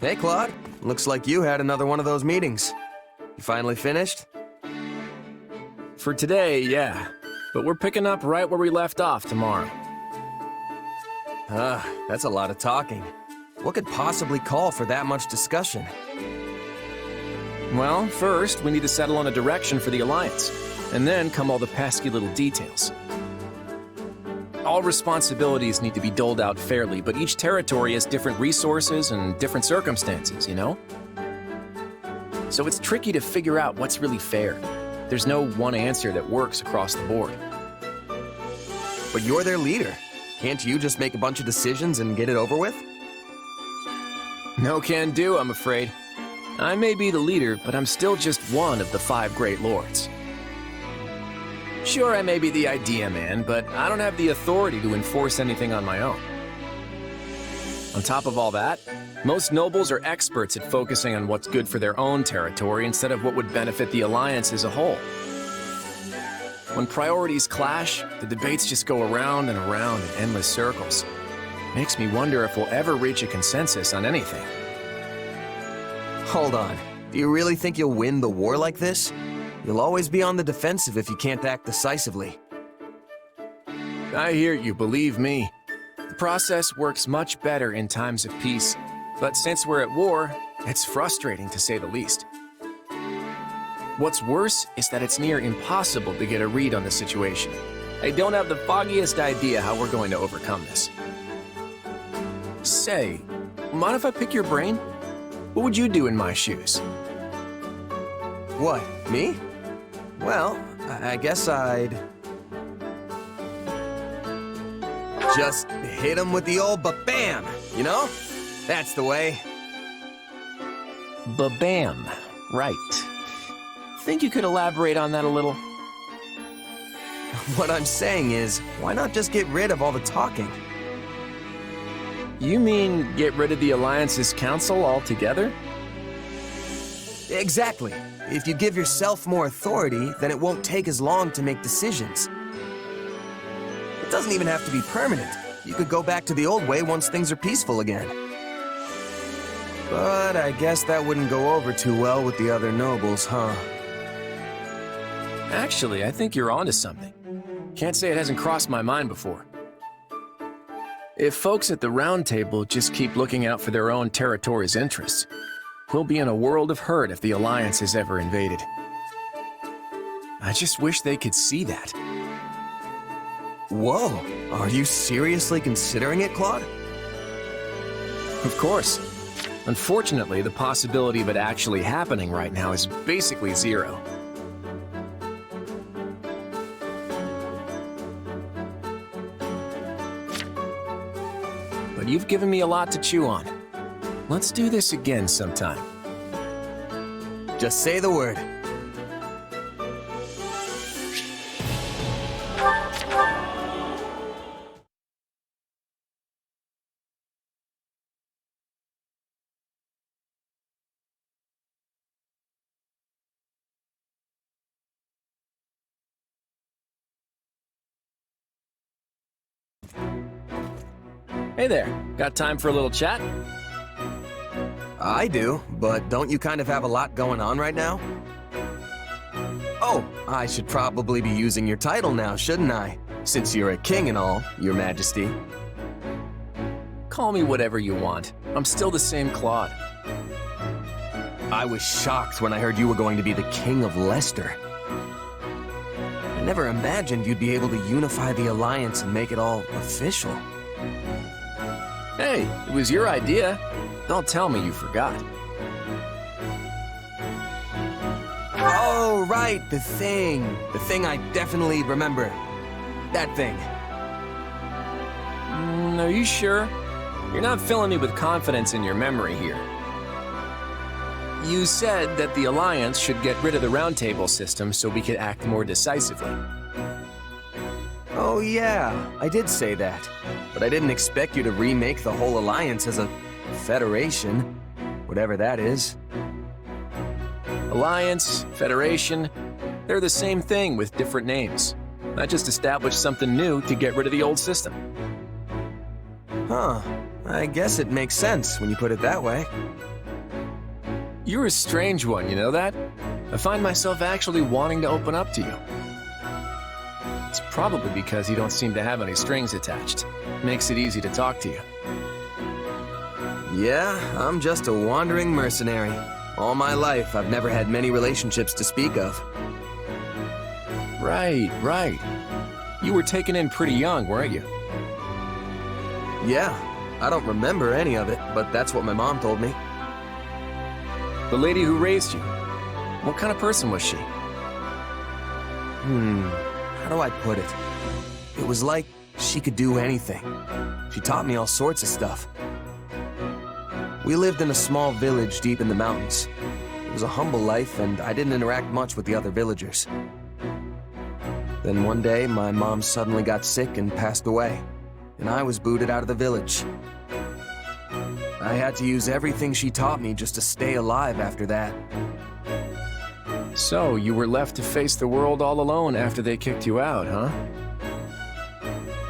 Hey, Claude. Looks like you had another one of those meetings. You finally finished? For today, yeah. But we're picking up right where we left off tomorrow. That's a lot of talking. What could possibly call for that much discussion? Well, first, we need to settle on a direction for the Alliance. And then come all the pesky little details. All responsibilities need to be doled out fairly, but each territory has different resources and different circumstances, you know? So it's tricky to figure out what's really fair. There's no one answer that works across the board. But you're their leader. Can't you just make a bunch of decisions and get it over with? No can do, I'm afraid. I may be the leader, but I'm still just one of the 5 great lords. Sure, I may be the idea man, but I don't have the authority to enforce anything on my own. On top of all that, most nobles are experts at focusing on what's good for their own territory instead of what would benefit the Alliance as a whole. When priorities clash, the debates just go around and around in endless circles. Makes me wonder if we'll ever reach a consensus on anything. Hold on. Do you really think you'll win the war like this? You'll always be on the defensive if you can't act decisively. I hear you, believe me. The process works much better in times of peace, but since we're at war, it's frustrating to say the least. What's worse is that it's near impossible to get a read on the situation. I don't have the foggiest idea how we're going to overcome this. Say, mind if I pick your brain? What would you do in my shoes? What, me? Well, I guess I'd... just hit him with the old ba-bam, you know? That's the way. Ba-bam, right. Think you could elaborate on that a little? What I'm saying is, why not just get rid of all the talking? You mean get rid of the Alliance's council altogether? Exactly. If you give yourself more authority, then it won't take as long to make decisions. It doesn't even have to be permanent. You could go back to the old way once things are peaceful again. But I guess that wouldn't go over too well with the other nobles, huh? Actually, I think you're onto something. Can't say it hasn't crossed my mind before. If folks at the Round Table just keep looking out for their own territory's interests, we'll be in a world of hurt if the Alliance is ever invaded. I just wish they could see that. Whoa, are you seriously considering it, Claude? Of course. Unfortunately, the possibility of it actually happening right now is basically zero. But you've given me a lot to chew on. Let's do this again sometime. Just say the word. Hey there, got time for a little chat? I do, but don't you kind of have a lot going on right now? Oh, I should probably be using your title now, shouldn't I? Since you're a king and all, your majesty. Call me whatever you want. I'm still the same Claude. I was shocked when I heard you were going to be the king of Leicester. I never imagined you'd be able to unify the Alliance and make it all official. Hey, it was your idea. Don't tell me you forgot. Oh, right, the thing. The thing I definitely remember. That thing. Are you sure? You're not filling me with confidence in your memory here. You said that the Alliance should get rid of the Round Table system so we could act more decisively. Oh yeah, I did say that. But I didn't expect you to remake the whole Alliance as a federation, whatever that is. Alliance, Federation, they're the same thing with different names. I just established something new to get rid of the old system. Huh, I guess it makes sense when you put it that way. You're a strange one, you know that? I find myself actually wanting to open up to you. It's probably because you don't seem to have any strings attached. Makes it easy to talk to you. Yeah, I'm just a wandering mercenary. All my life, I've never had many relationships to speak of. Right. You were taken in pretty young, weren't you? Yeah, I don't remember any of it, but that's what my mom told me. The lady who raised you, what kind of person was she? How do I put it? It was like she could do anything. She taught me all sorts of stuff. We lived in a small village deep in the mountains. It was a humble life, and I didn't interact much with the other villagers. Then one day, my mom suddenly got sick and passed away, and I was booted out of the village. I had to use everything she taught me just to stay alive after that. So, you were left to face the world all alone after they kicked you out, huh?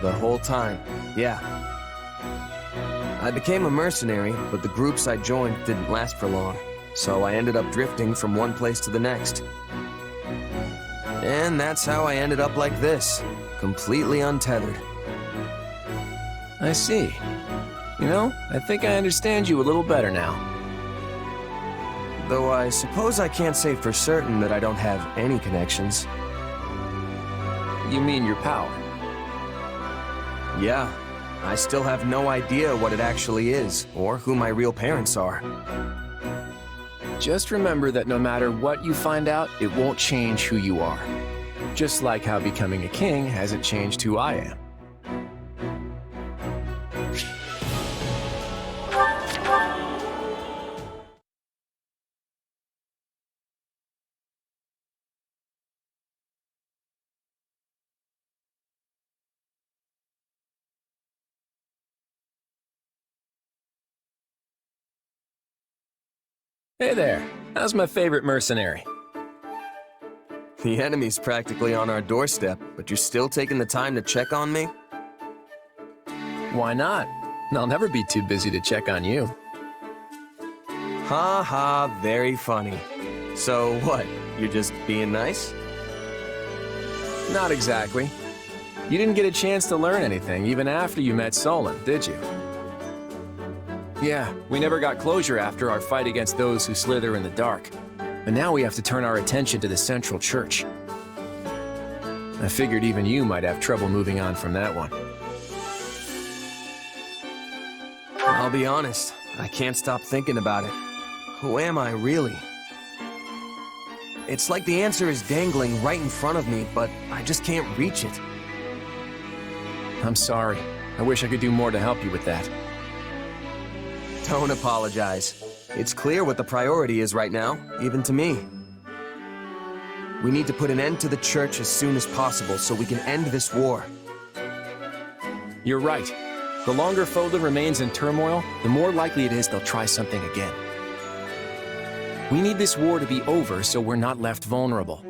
The whole time, yeah. I became a mercenary, but the groups I joined didn't last for long, so I ended up drifting from one place to the next. And that's how I ended up like this, completely untethered. I see. You know, I think I understand you a little better now. Though I suppose I can't say for certain that I don't have any connections. You mean your power? Yeah, I still have no idea what it actually is, or who my real parents are. Just remember that no matter what you find out, it won't change who you are. Just like how becoming a king hasn't changed who I am. Hey there, how's my favorite mercenary? The enemy's practically on our doorstep, but you're still taking the time to check on me? Why not? I'll never be too busy to check on you. Ha ha, very funny. So what, you're just being nice? Not exactly. You didn't get a chance to learn anything even after you met Solon, did you? Yeah, we never got closure after our fight against those who slither in the dark. But now we have to turn our attention to the central church. I figured even you might have trouble moving on from that one. I'll be honest, I can't stop thinking about it. Who am I, really? It's like the answer is dangling right in front of me, but I just can't reach it. I'm sorry. I wish I could do more to help you with that. Don't apologize. It's clear what the priority is right now, even to me. We need to put an end to the church as soon as possible so we can end this war. You're right. The longer Foden remains in turmoil, the more likely it is they'll try something again. We need this war to be over so we're not left vulnerable.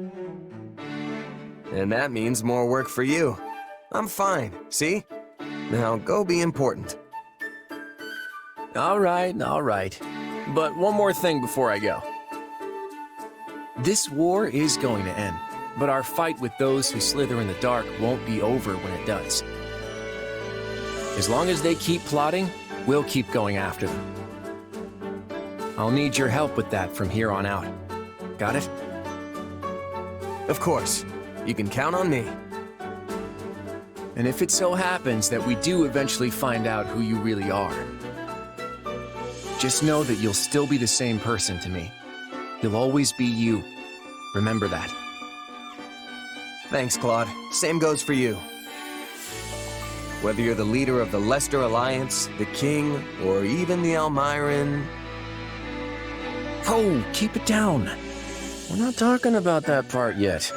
And that means more work for you. I'm fine, see? Now go be important. All right. But one more thing before I go. This war is going to end, but our fight with those who slither in the dark won't be over when it does. As long as they keep plotting, we'll keep going after them. I'll need your help with that from here on out. Got it? Of course. You can count on me. And if it so happens that we do eventually find out who you really are, just know that you'll still be the same person to me. You'll always be you. Remember that. Thanks, Claude. Same goes for you. Whether you're the leader of the Lester Alliance, the King, or even the Almiran... Oh, keep it down. We're not talking about that part yet.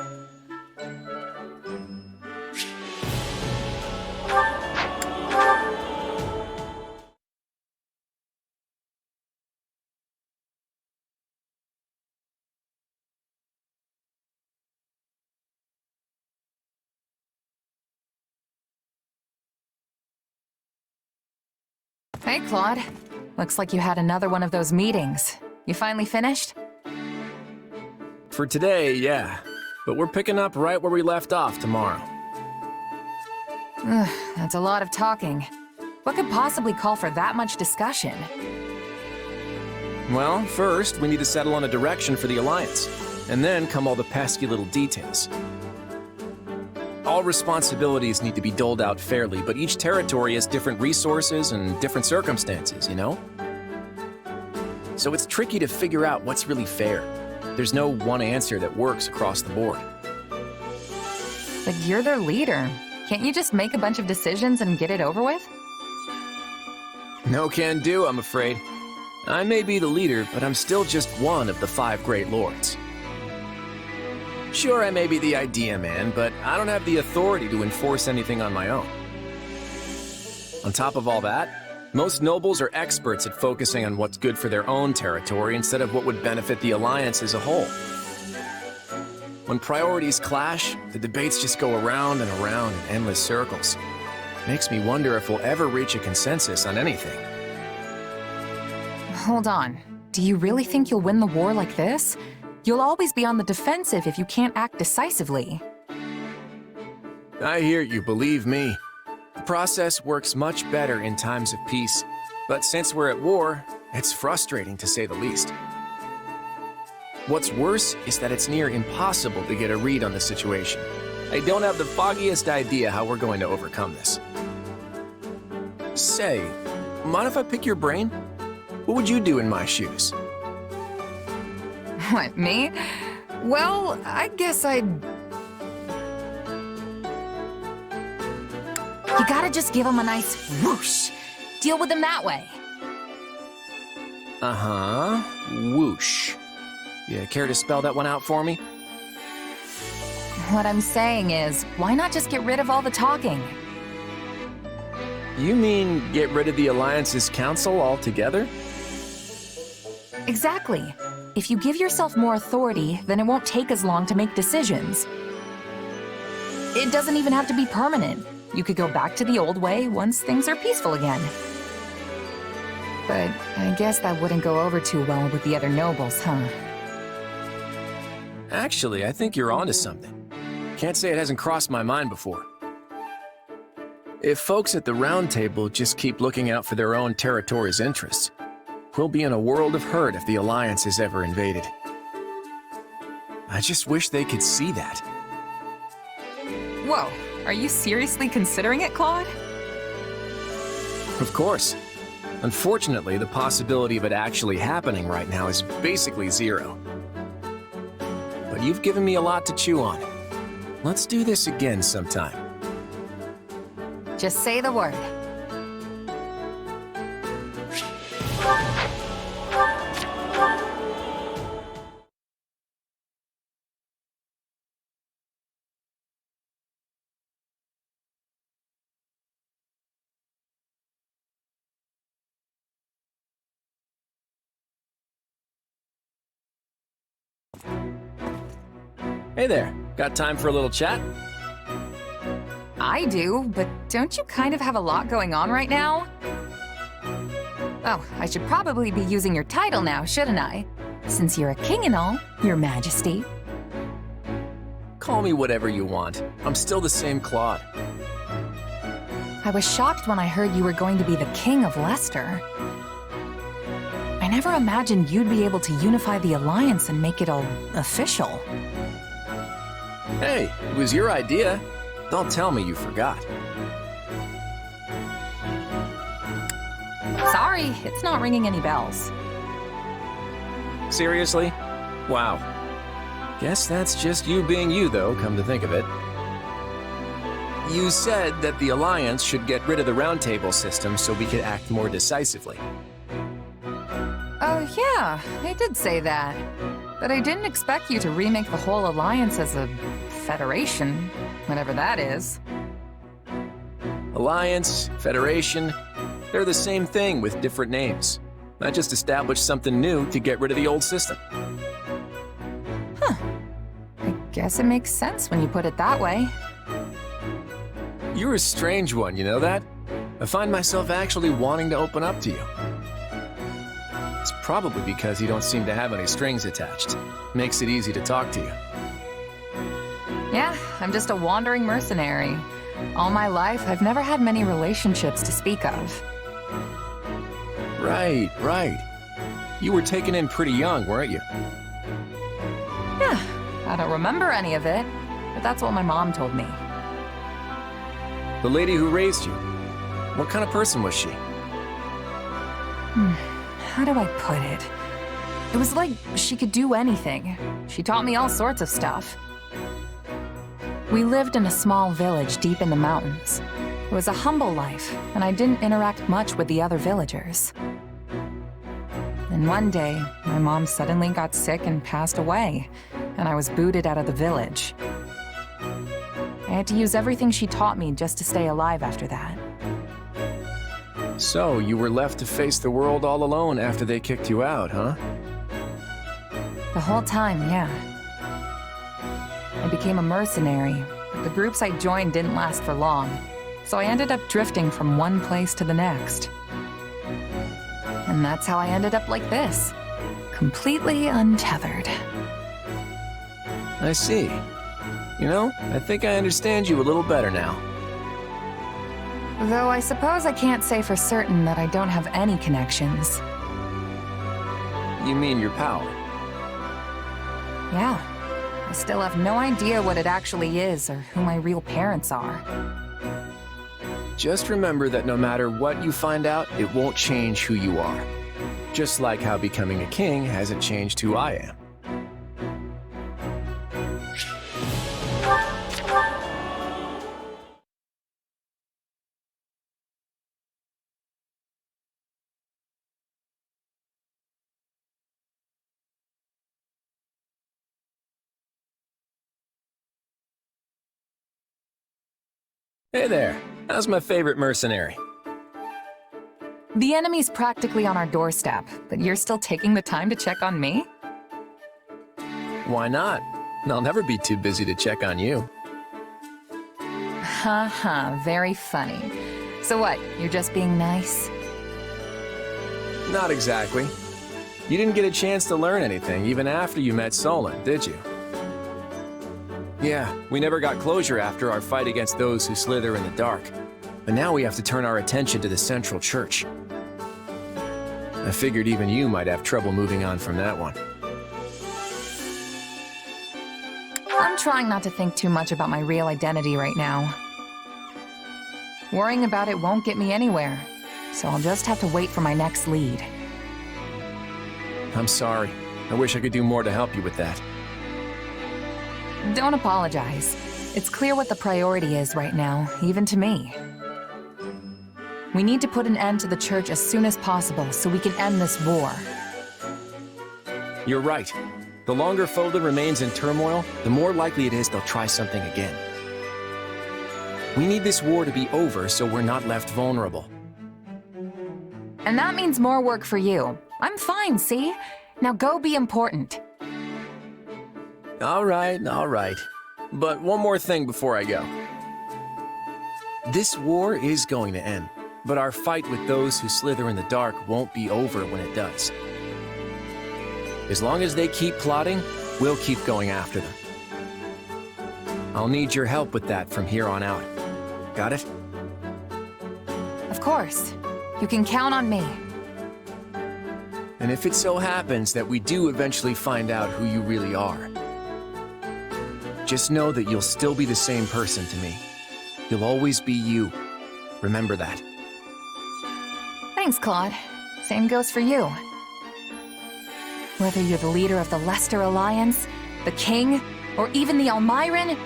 Hey, Claude. Looks like you had another one of those meetings. You finally finished? For today, yeah. But we're picking up right where we left off tomorrow. Ugh, that's a lot of talking. What could possibly call for that much discussion? Well, first, we need to settle on a direction for the Alliance. And then come all the pesky little details. All responsibilities need to be doled out fairly, but each territory has different resources and different circumstances, you know? So it's tricky to figure out what's really fair. There's no one answer that works across the board. But you're their leader. Can't you just make a bunch of decisions and get it over with? No can do, I'm afraid. I may be the leader, but I'm still just one of the 5 Great Lords. Sure, I may be the idea man, but I don't have the authority to enforce anything on my own. On top of all that, most nobles are experts at focusing on what's good for their own territory instead of what would benefit the Alliance as a whole. When priorities clash, the debates just go around and around in endless circles. Makes me wonder if we'll ever reach a consensus on anything. Hold on. Do you really think you'll win the war like this? You'll always be on the defensive if you can't act decisively. I hear you, believe me. The process works much better in times of peace. But since we're at war, it's frustrating to say the least. What's worse is that it's near impossible to get a read on the situation. I don't have the foggiest idea how we're going to overcome this. Say, mind if I pick your brain? What would you do in my shoes? What, me? Well, I guess I'd... You gotta just give him a nice whoosh. Deal with him that way. Uh-huh. Whoosh. You care to spell that one out for me? What I'm saying is, why not just get rid of all the talking? You mean get rid of the Alliance's council altogether? Exactly. If you give yourself more authority, then it won't take as long to make decisions. It doesn't even have to be permanent. You could go back to the old way once things are peaceful again. But I guess that wouldn't go over too well with the other nobles, huh? Actually, I think you're onto something. Can't say it hasn't crossed my mind before. If folks at the Round Table just keep looking out for their own territory's interests, we'll be in a world of hurt if the Alliance is ever invaded. I just wish they could see that. Whoa, are you seriously considering it, Claude? Of course. Unfortunately, the possibility of it actually happening right now is basically zero. But you've given me a lot to chew on. Let's do this again sometime. Just say the word. Hey there, got time for a little chat? I do, but don't you kind of have a lot going on right now? Oh, I should probably be using your title now, shouldn't I? Since you're a king and all, your majesty. Call me whatever you want. I'm still the same Claude. I was shocked when I heard you were going to be the king of Leicester. I never imagined you'd be able to unify the Alliance and make it all official. Hey, it was your idea. Don't tell me you forgot. Sorry, it's not ringing any bells. Seriously? Wow. Guess that's just you being you, though, come to think of it. You said that the Alliance should get rid of the Round Table system so we could act more decisively. Oh yeah, I did say that. But I didn't expect you to remake the whole Alliance as a federation, whatever that is. Alliance, Federation, they're the same thing with different names. I just established something new to get rid of the old system. Huh. I guess it makes sense when you put it that way. You're a strange one, you know that? I find myself actually wanting to open up to you. It's probably because you don't seem to have any strings attached. Makes it easy to talk to you. Yeah, I'm just a wandering mercenary. All my life, I've never had many relationships to speak of. Right. You were taken in pretty young, weren't you? Yeah, I don't remember any of it, but that's what my mom told me. The lady who raised you, what kind of person was she? How do I put it? It was like she could do anything. She taught me all sorts of stuff. We lived in a small village deep in the mountains. It was a humble life, and I didn't interact much with the other villagers. And one day, my mom suddenly got sick and passed away, and I was booted out of the village. I had to use everything she taught me just to stay alive after that. So, you were left to face the world all alone after they kicked you out, huh? The whole time, yeah. I became a mercenary, but the groups I joined didn't last for long, so I ended up drifting from one place to the next. And that's how I ended up like this, completely untethered. I see. You know, I think I understand you a little better now. Though I suppose I can't say for certain that I don't have any connections. You mean your power? Yeah. I still have no idea what it actually is or who my real parents are. Just remember that no matter what you find out, it won't change who you are. Just like how becoming a king hasn't changed who I am. Hey there, how's my favorite mercenary? The enemy's practically on our doorstep, but you're still taking the time to check on me? Why not? I'll never be too busy to check on you. Haha, very funny. So what, you're just being nice? Not exactly. You didn't get a chance to learn anything even after you met Solon, did you? Yeah, we never got closure after our fight against those who slither in the dark. But now we have to turn our attention to the central church. I figured even you might have trouble moving on from that one. I'm trying not to think too much about my real identity right now. Worrying about it won't get me anywhere, so I'll just have to wait for my next lead. I'm sorry. I wish I could do more to help you with that. Don't apologize. It's clear what the priority is right now, even to me. We need to put an end to the church as soon as possible so we can end this war. You're right. The longer Foden remains in turmoil, the more likely it is they'll try something again. We need this war to be over so we're not left vulnerable. And that means more work for you. I'm fine, see? Now go be important. All right. But one more thing before I go. This war is going to end, but our fight with those who slither in the dark won't be over when it does. As long as they keep plotting, we'll keep going after them. I'll need your help with that from here on out. Got it? Of course. You can count on me. And if it so happens that we do eventually find out who you really are, just know that you'll still be the same person to me. You'll always be you. Remember that. Thanks, Claude. Same goes for you. Whether you're the leader of the Leicester Alliance, the King, or even the Almiran...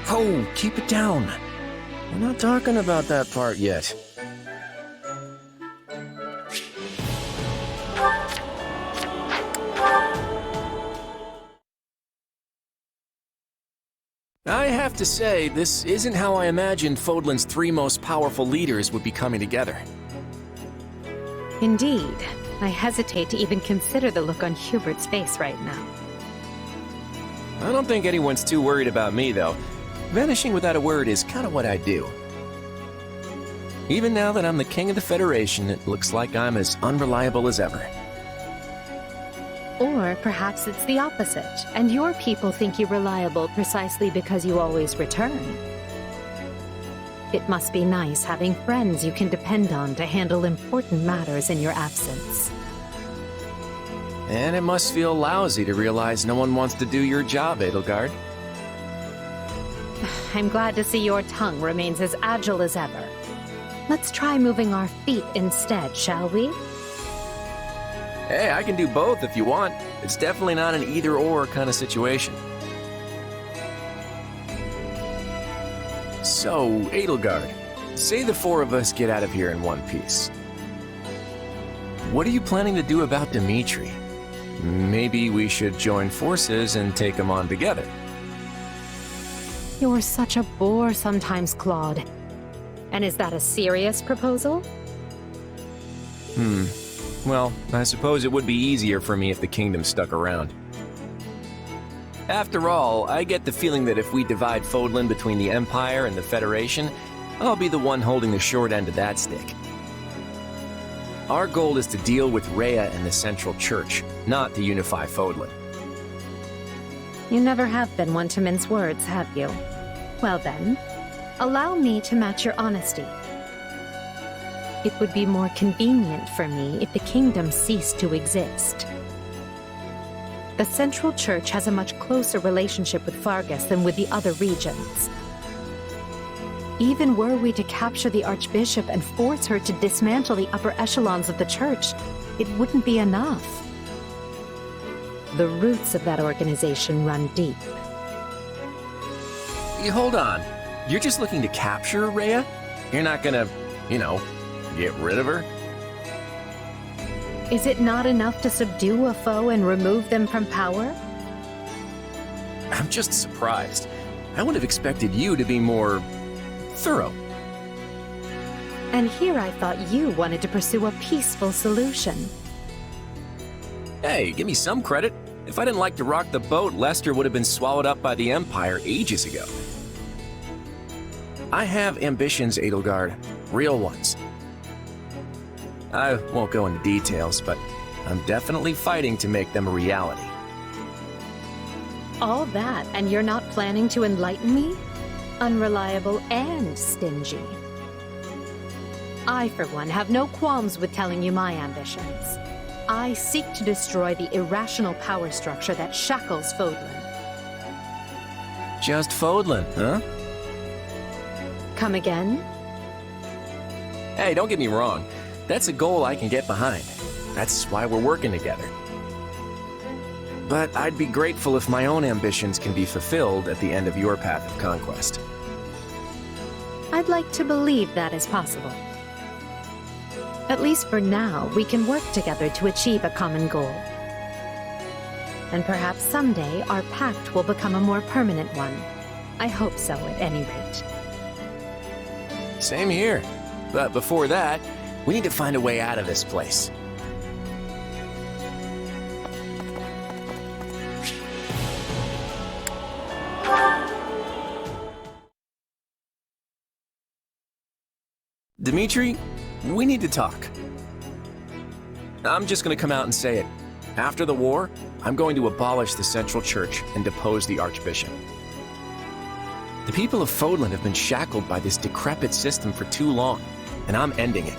Oh, keep it down. We're not talking about that part yet. I have to say, this isn't how I imagined Fodlan's three most powerful leaders would be coming together. Indeed. I hesitate to even consider the look on Hubert's face right now. I don't think anyone's too worried about me, though. Vanishing without a word is kind of what I do. Even now that I'm the king of the Federation, it looks like I'm as unreliable as ever. Or perhaps it's the opposite, and your people think you reliable precisely because you always return. It must be nice having friends you can depend on to handle important matters in your absence. And it must feel lousy to realize no one wants to do your job, Edelgard. I'm glad to see your tongue remains as agile as ever. Let's try moving our feet instead, shall we? Hey, I can do both if you want. It's definitely not an either-or kind of situation. So, Edelgard, say the four of us get out of here in one piece. What are you planning to do about Dimitri? Maybe we should join forces and take him on together. You're such a bore sometimes, Claude. And is that a serious proposal? Well, I suppose it would be easier for me if the kingdom stuck around. After all, I get the feeling that if we divide Fodlan between the Empire and the Federation, I'll be the one holding the short end of that stick. Our goal is to deal with Rhea and the Central Church, not to unify Fodlan. You never have been one to mince words, have you? Well then, allow me to match your honesty. It would be more convenient for me if the kingdom ceased to exist. The Central Church has a much closer relationship with Fargus than with the other regions. Even were we to capture the Archbishop and force her to dismantle the upper echelons of the Church, it wouldn't be enough. The roots of that organization run deep. Hold on. You're just looking to capture Rhea? You're not gonna, get rid of her? Is it not enough to subdue a foe and remove them from power? I'm just surprised. I would have expected you to be more thorough. And here I thought you wanted to pursue a peaceful solution. Hey, give me some credit. If I didn't like to rock the boat, Lester would have been swallowed up by the Empire ages ago. I have ambitions, Edelgard. Real ones. I won't go into details, but I'm definitely fighting to make them a reality. All that, and you're not planning to enlighten me? Unreliable and stingy. I, for one, have no qualms with telling you my ambitions. I seek to destroy the irrational power structure that shackles Fodlan. Just Fodlan, huh? Come again? Hey, don't get me wrong. That's a goal I can get behind. That's why we're working together. But I'd be grateful if my own ambitions can be fulfilled at the end of your path of conquest. I'd like to believe that is possible. At least for now, we can work together to achieve a common goal. And perhaps someday our pact will become a more permanent one. I hope so, at any rate. Same here. But before that, we need to find a way out of this place. Dimitri, we need to talk. I'm just gonna come out and say it. After the war, I'm going to abolish the Central Church and depose the Archbishop. The people of Fodlan have been shackled by this decrepit system for too long, and I'm ending it.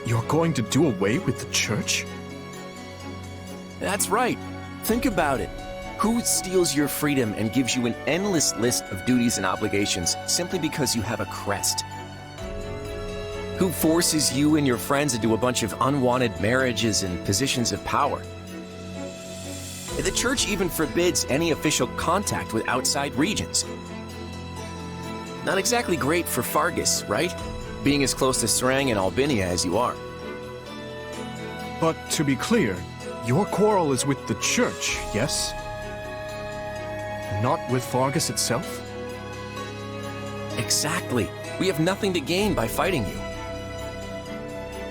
You're going to do away with the church? That's right. Think about it. Who steals your freedom and gives you an endless list of duties and obligations simply because you have a crest? Who forces you and your friends into a bunch of unwanted marriages and positions of power? The church even forbids any official contact with outside regions. Not exactly great for Fargus, right? Being as close to Serang and Albinia as you are. But to be clear, your quarrel is with the church, yes? Not with Fargus itself? Exactly. We have nothing to gain by fighting you.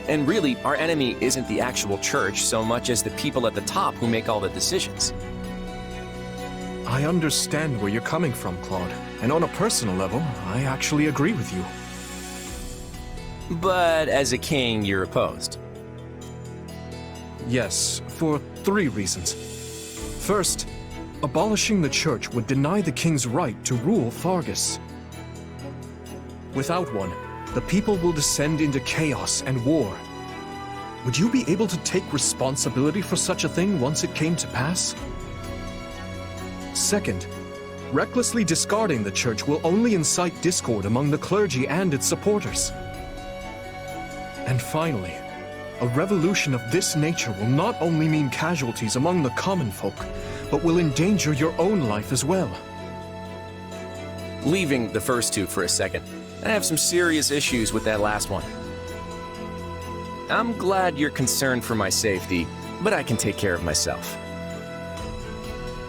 And really, our enemy isn't the actual church so much as the people at the top who make all the decisions. I understand where you're coming from, Claude. And on a personal level, I actually agree with you. But as a king, you're opposed. Yes, for 3 reasons. First, abolishing the church would deny the king's right to rule Fargus. Without one, the people will descend into chaos and war. Would you be able to take responsibility for such a thing once it came to pass? Second, recklessly discarding the church will only incite discord among the clergy and its supporters. And finally, a revolution of this nature will not only mean casualties among the common folk, but will endanger your own life as well. Leaving the first 2 for a second, I have some serious issues with that last one. I'm glad you're concerned for my safety, but I can take care of myself.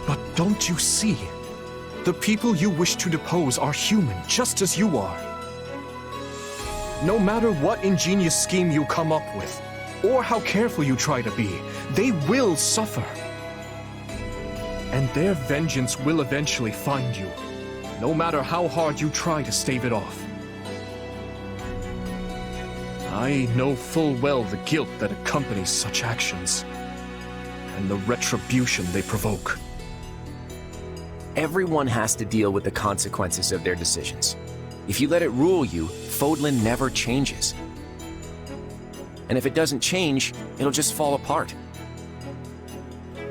But don't you see? The people you wish to depose are human, just as you are. No matter what ingenious scheme you come up with, or how careful you try to be, they will suffer. And their vengeance will eventually find you, no matter how hard you try to stave it off. I know full well the guilt that accompanies such actions, and the retribution they provoke. Everyone has to deal with the consequences of their decisions. If you let it rule you, Fodlan never changes. And if it doesn't change, it'll just fall apart.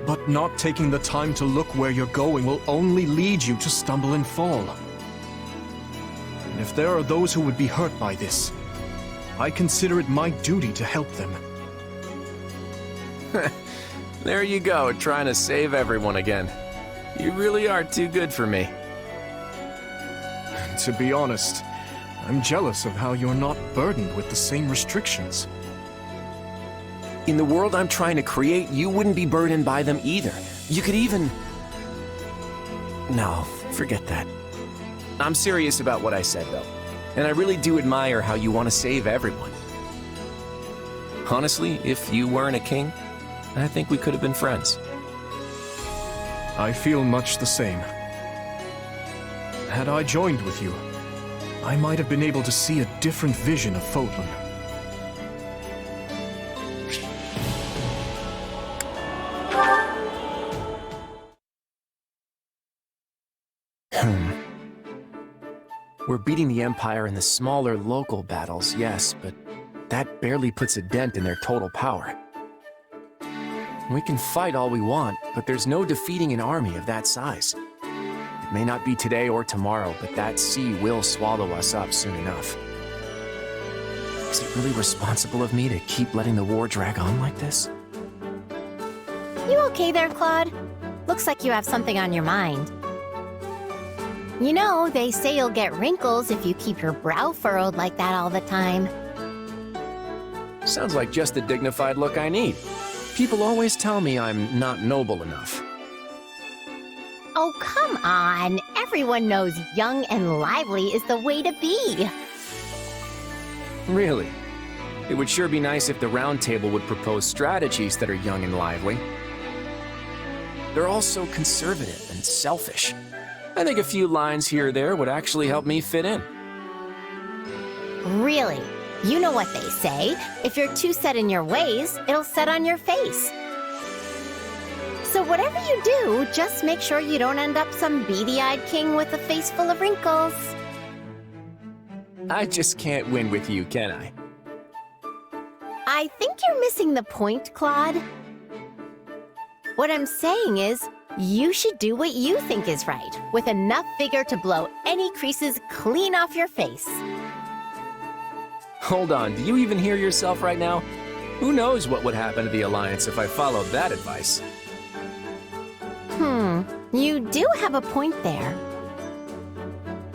But not taking the time to look where you're going will only lead you to stumble and fall. And if there are those who would be hurt by this, I consider it my duty to help them. There you go, trying to save everyone again. You really are too good for me. To be honest, I'm jealous of how you're not burdened with the same restrictions. In the world I'm trying to create, you wouldn't be burdened by them either. You could even... No, forget that. I'm serious about what I said, though. And I really do admire how you want to save everyone. Honestly, if you weren't a king, I think we could have been friends. I feel much the same. Had I joined with you, I might have been able to see a different vision of Fodlan. We're beating the Empire in the smaller local battles, yes, but that barely puts a dent in their total power. We can fight all we want, but there's no defeating an army of that size. It may not be today or tomorrow, but that sea will swallow us up soon enough. Is it really responsible of me to keep letting the war drag on like this? You okay there, Claude? Looks like you have something on your mind. You know, they say you'll get wrinkles if you keep your brow furrowed like that all the time. Sounds like just the dignified look I need. People always tell me I'm not noble enough. Oh, come on. Everyone knows young and lively is the way to be. Really? It would sure be nice if the Round Table would propose strategies that are young and lively. They're all so conservative and selfish. I think a few lines here or there would actually help me fit in. Really? You know what they say. If you're too set in your ways, it'll set on your face. So whatever you do, just make sure you don't end up some beady-eyed king with a face full of wrinkles. I just can't win with you, can I? I think you're missing the point, Claude. What I'm saying is, you should do what you think is right, with enough vigor to blow any creases clean off your face. Hold on, do you even hear yourself right now? Who knows what would happen to the Alliance if I followed that advice? You do have a point there.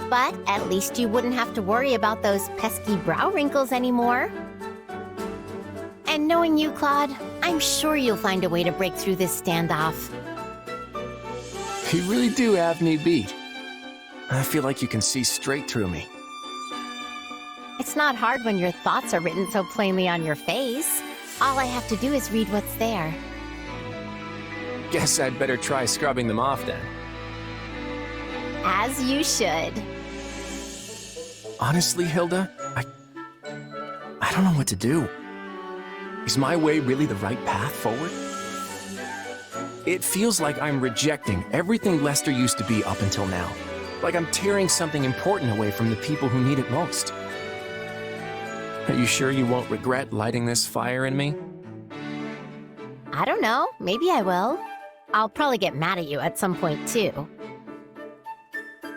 But at least you wouldn't have to worry about those pesky brow wrinkles anymore. And knowing you, Claude, I'm sure you'll find a way to break through this standoff. You really do have me beat. I feel like you can see straight through me. It's not hard when your thoughts are written so plainly on your face. All I have to do is read what's there. Guess I'd better try scrubbing them off then. As you should. Honestly, Hilda, don't know what to do. Is my way really the right path forward? It feels like I'm rejecting everything Lester used to be up until now. Like I'm tearing something important away from the people who need it most. Are you sure you won't regret lighting this fire in me? I don't know. Maybe I will. I'll probably get mad at you at some point, too.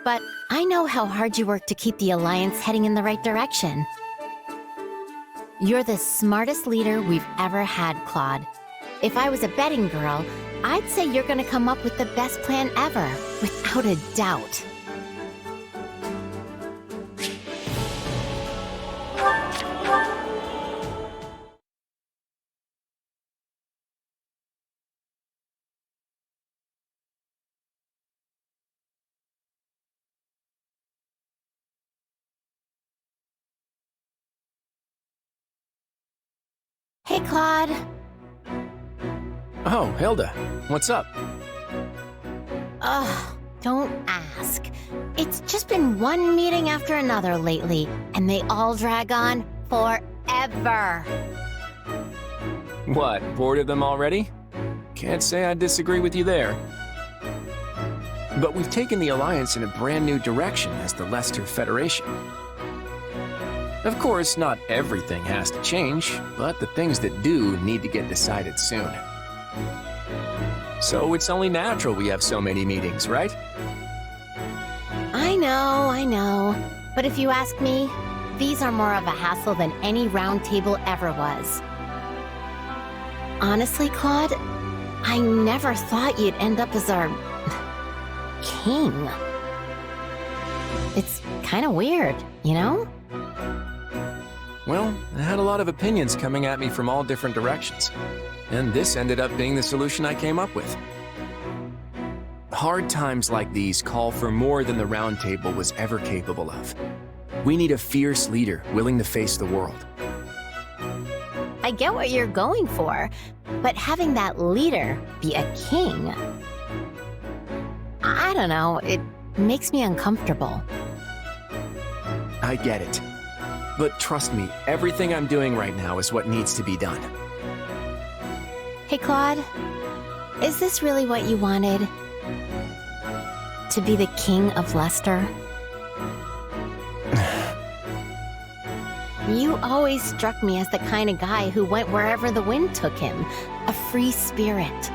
But I know how hard you work to keep the Alliance heading in the right direction. You're the smartest leader we've ever had, Claude. If I was a betting girl, I'd say you're gonna come up with the best plan ever, without a doubt. Hey, Claude. Oh, Hilda, what's up? Ugh, don't ask. It's just been one meeting after another lately, and they all drag on forever. What, bored of them already? Can't say I disagree with you there. But we've taken the Alliance in a brand new direction as the Lester Federation. Of course, not everything has to change, but the things that do need to get decided soon. So it's only natural we have so many meetings, right? I know. But if you ask me, these are more of a hassle than any round table ever was. Honestly, Claude, I never thought you'd end up as our king. It's kind of weird, you know? Well, I had a lot of opinions coming at me from all different directions, and this ended up being the solution I came up with. Hard times like these call for more than the Round Table was ever capable of. We need a fierce leader willing to face the world. I get what you're going for, but having that leader be a king, I don't know, it makes me uncomfortable. I get it. But trust me, everything I'm doing right now is what needs to be done. Hey, Claude, is this really what you wanted? To be the king of Lester? You always struck me as the kind of guy who went wherever the wind took him, a free spirit.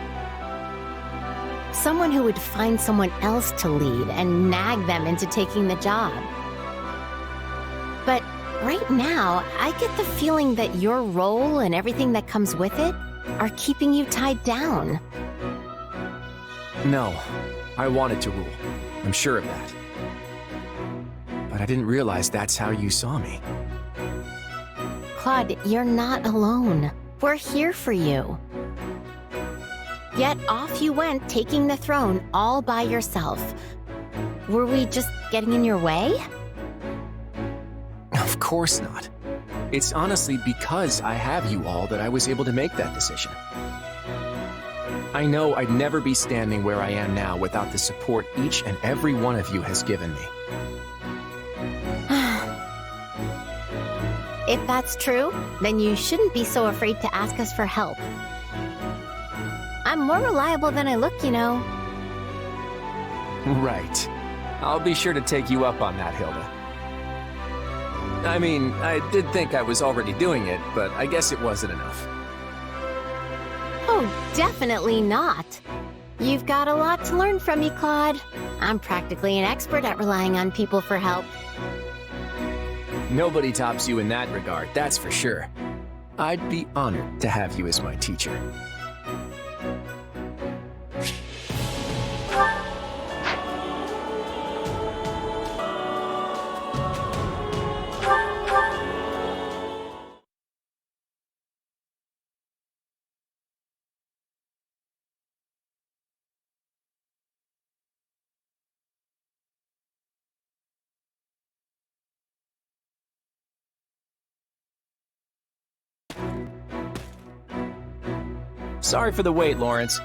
Someone who would find someone else to lead and nag them into taking the job. But right now, I get the feeling that your role and everything that comes with it are keeping you tied down. No, I wanted to rule. I'm sure of that. But I didn't realize that's how you saw me. Claude, you're not alone. We're here for you. Yet off you went, taking the throne all by yourself. Were we just getting in your way? Of course not. It's honestly because I have you all that I was able to make that decision. I know I'd never be standing where I am now without the support each and every one of you has given me. If that's true, then you shouldn't be so afraid to ask us for help. I'm more reliable than I look, you know. Right. I'll be sure to take you up on that, Hilda. I mean, I did think I was already doing it, but I guess it wasn't enough. Oh, definitely not. You've got a lot to learn from me, Claude. I'm practically an expert at relying on people for help. Nobody tops you in that regard, that's for sure. I'd be honored to have you as my teacher. Sorry for the wait, Lawrence.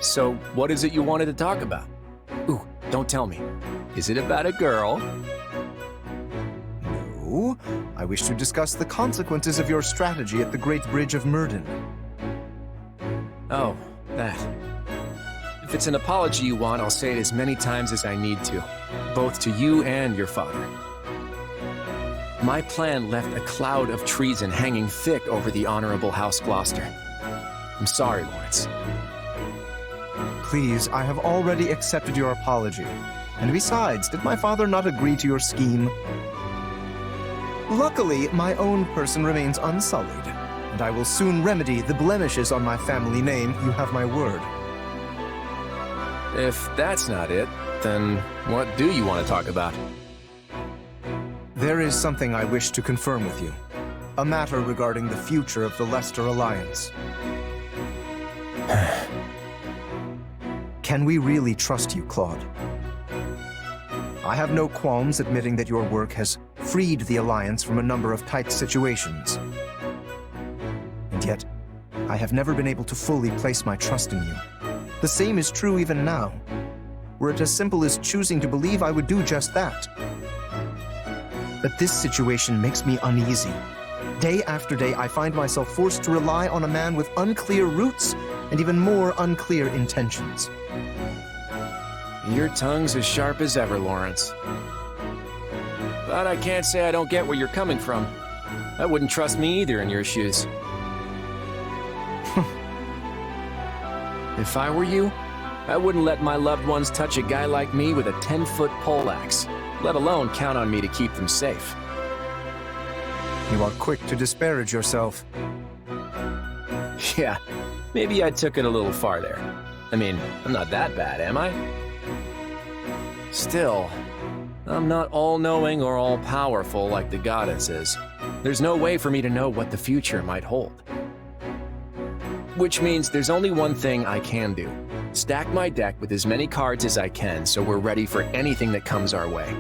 So, what is it you wanted to talk about? Ooh, don't tell me. Is it about a girl? No, I wish to discuss the consequences of your strategy at the Great Bridge of Myrden. Oh, that. If it's an apology you want, I'll say it as many times as I need to, both to you and your father. My plan left a cloud of treason hanging thick over the Honorable House Gloucester. I'm sorry, Lawrence. Please, I have already accepted your apology. And besides, did my father not agree to your scheme? Luckily, my own person remains unsullied, and I will soon remedy the blemishes on my family name. You have my word. If that's not it, then what do you want to talk about? There is something I wish to confirm with you. A matter regarding the future of the Leicester Alliance. Can we really trust you, Claude? I have no qualms admitting that your work has freed the Alliance from a number of tight situations. And yet, I have never been able to fully place my trust in you. The same is true even now. Were it as simple as choosing to believe, I would do just that. But this situation makes me uneasy. Day after day, I find myself forced to rely on a man with unclear roots and even more unclear intentions. Your tongue's as sharp as ever, Lawrence. But I can't say I don't get where you're coming from. I wouldn't trust me either in your shoes. If I were you, I wouldn't let my loved ones touch a guy like me with a 10-foot poleaxe, let alone count on me to keep them safe. You are quick to disparage yourself. Yeah, maybe I took it a little far there. I mean, I'm not that bad, am I? Still, I'm not all-knowing or all-powerful like the goddess is. There's no way for me to know what the future might hold. Which means there's only one thing I can do. Stack my deck with as many cards as I can so we're ready for anything that comes our way.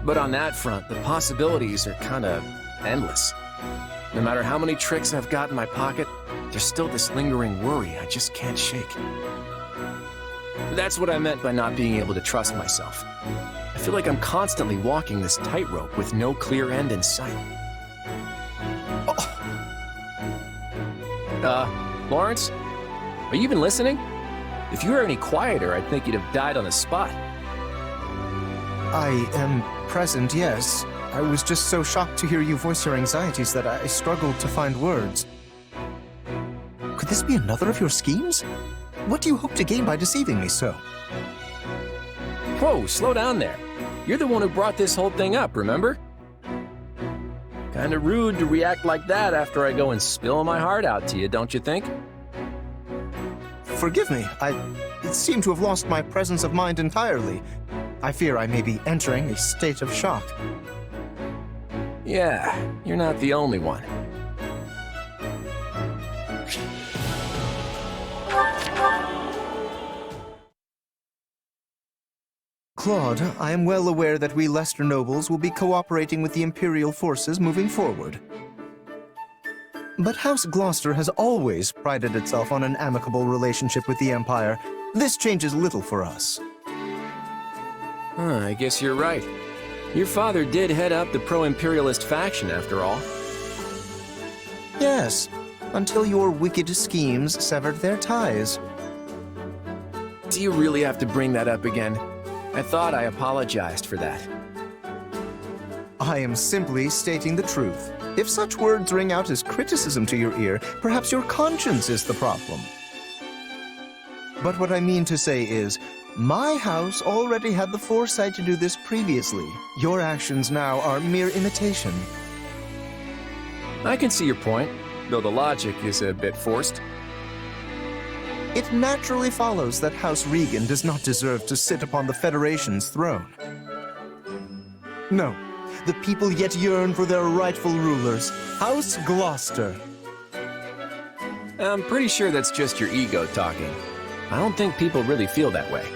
But on that front, the possibilities are kinda endless. No matter how many tricks I've got in my pocket, there's still this lingering worry I just can't shake. That's what I meant by not being able to trust myself. I feel like I'm constantly walking this tightrope with no clear end in sight. Lawrence? Are you even listening? If you were any quieter, I'd think you'd have died on the spot. I am present, yes. I was just so shocked to hear you voice your anxieties that I struggled to find words. Could this be another of your schemes? What do you hope to gain by deceiving me so? Whoa, slow down there. You're the one who brought this whole thing up, remember? Kinda rude to react like that after I go and spill my heart out to you, don't you think? Forgive me, I seem to have lost my presence of mind entirely. I fear I may be entering a state of shock. Yeah, you're not the only one. Claude, I am well aware that we Leicester nobles will be cooperating with the Imperial forces moving forward. But House Gloucester has always prided itself on an amicable relationship with the Empire. This changes little for us. I guess you're right. Your father did head up the pro-imperialist faction, after all. Yes, until your wicked schemes severed their ties. Do you really have to bring that up again? I thought I apologized for that. I am simply stating the truth. If such words ring out as criticism to your ear, perhaps your conscience is the problem. But what I mean to say is, my house already had the foresight to do this previously. Your actions now are mere imitation. I can see your point, though the logic is a bit forced. It naturally follows that House Regan does not deserve to sit upon the Federation's throne. No, the people yet yearn for their rightful rulers, House Gloucester. I'm pretty sure that's just your ego talking. I don't think people really feel that way.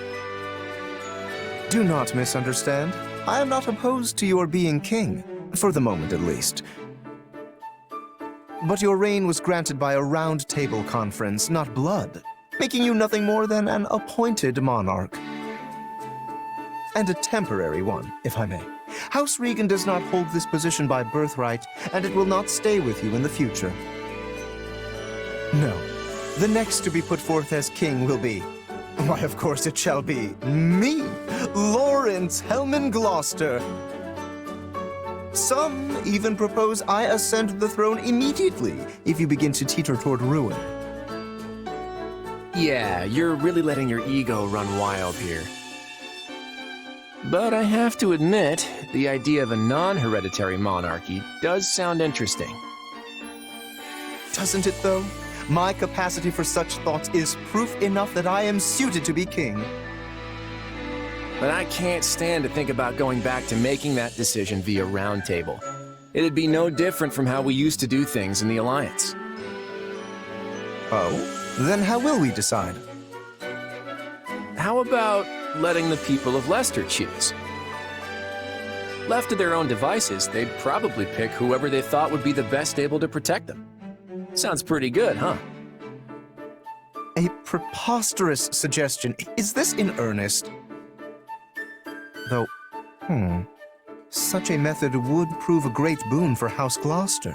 Do not misunderstand. I am not opposed to your being king, for the moment at least. But your reign was granted by a round table conference, not blood, making you nothing more than an appointed monarch. And a temporary one, if I may. House Regan does not hold this position by birthright, and it will not stay with you in the future. No. The next to be put forth as king will be... Why, of course it shall be me, Lawrence Helman Gloucester. Some even propose I ascend the throne immediately if you begin to teeter toward ruin. Yeah, you're really letting your ego run wild here. But I have to admit, the idea of a non-hereditary monarchy does sound interesting. Doesn't it, though? My capacity for such thoughts is proof enough that I am suited to be king. But I can't stand to think about going back to making that decision via round table. It'd be no different from how we used to do things in the Alliance. Oh? Then how will we decide? How about letting the people of Leicester choose? Left to their own devices, they'd probably pick whoever they thought would be the best able to protect them. Sounds pretty good, huh? A preposterous suggestion. Is this in earnest? Though, such a method would prove a great boon for House Gloucester.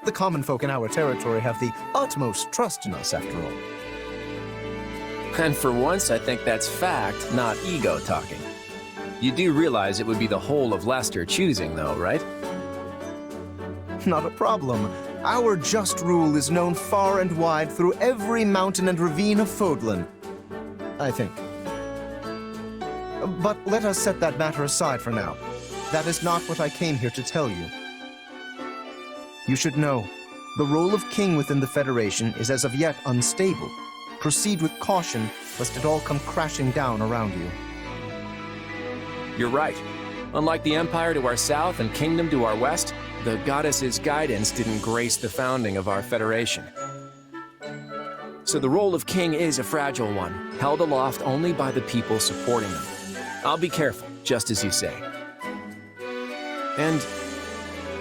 The common folk in our territory have the utmost trust in us, after all. And for once, I think that's fact, not ego talking. You do realize it would be the whole of Leicester choosing, though, right? Not a problem. Our just rule is known far and wide through every mountain and ravine of Fodlan, I think. But let us set that matter aside for now. That is not what I came here to tell you. You should know, the role of king within the Federation is as of yet unstable. Proceed with caution, lest it all come crashing down around you. You're right. Unlike the Empire to our south and Kingdom to our west, the goddess's guidance didn't grace the founding of our Federation. So the role of king is a fragile one, held aloft only by the people supporting them. I'll be careful, just as you say. And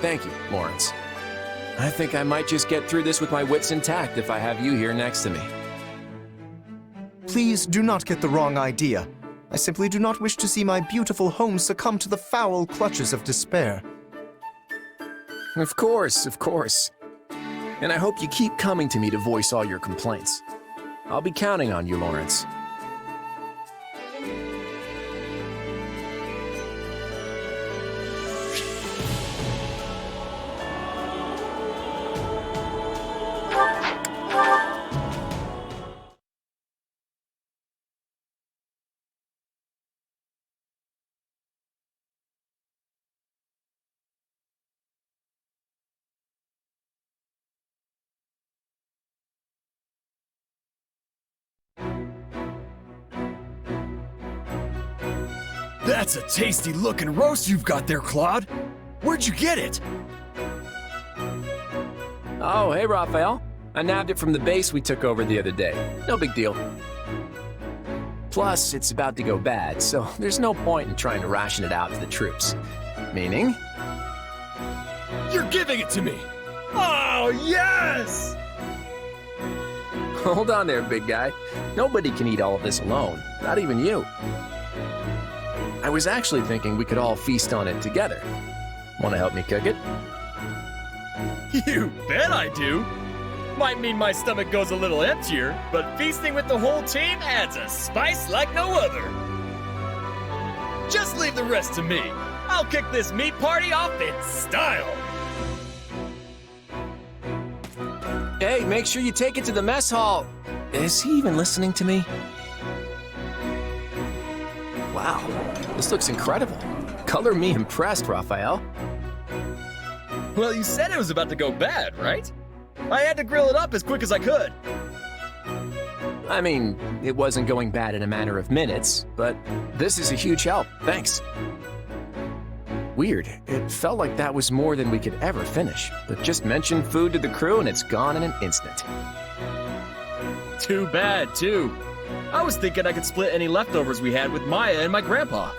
thank you, Lawrence. I think I might just get through this with my wits intact if I have you here next to me. Please do not get the wrong idea. I simply do not wish to see my beautiful home succumb to the foul clutches of despair. Of course, of course. And I hope you keep coming to me to voice all your complaints. I'll be counting on you, Lawrence. That's a tasty looking roast you've got there, Claude. Where'd you get it? Oh, hey, Raphael. I nabbed it from the base we took over the other day. No big deal. Plus, it's about to go bad, so there's no point in trying to ration it out to the troops. Meaning? You're giving it to me! Oh, yes! Hold on there, big guy. Nobody can eat all of this alone, not even you. I was actually thinking we could all feast on it together. Want to help me cook it? You bet I do! Might mean my stomach goes a little emptier, but feasting with the whole team adds a spice like no other. Just leave the rest to me. I'll kick this meat party off in style. Hey, make sure you take it to the mess hall. Is he even listening to me? Wow, this looks incredible. Color me impressed, Raphael. Well, you said it was about to go bad, right? I had to grill it up as quick as I could. I mean, it wasn't going bad in a matter of minutes, but this is a huge help. Thanks. Weird. It felt like that was more than we could ever finish, but just mention food to the crew and it's gone in an instant. Too bad, too. I was thinking I could split any leftovers we had with Maya and my grandpa.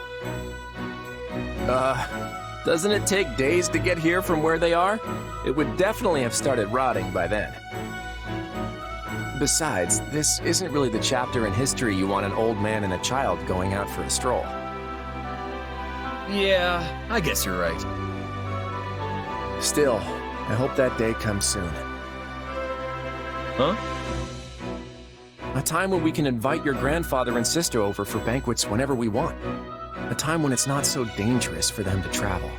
Doesn't it take days to get here from where they are? It would definitely have started rotting by then. Besides, this isn't really the chapter in history you want an old man and a child going out for a stroll. Yeah, I guess you're right. Still, I hope that day comes soon. Huh? A time when we can invite your grandfather and sister over for banquets whenever we want. A time when it's not so dangerous for them to travel.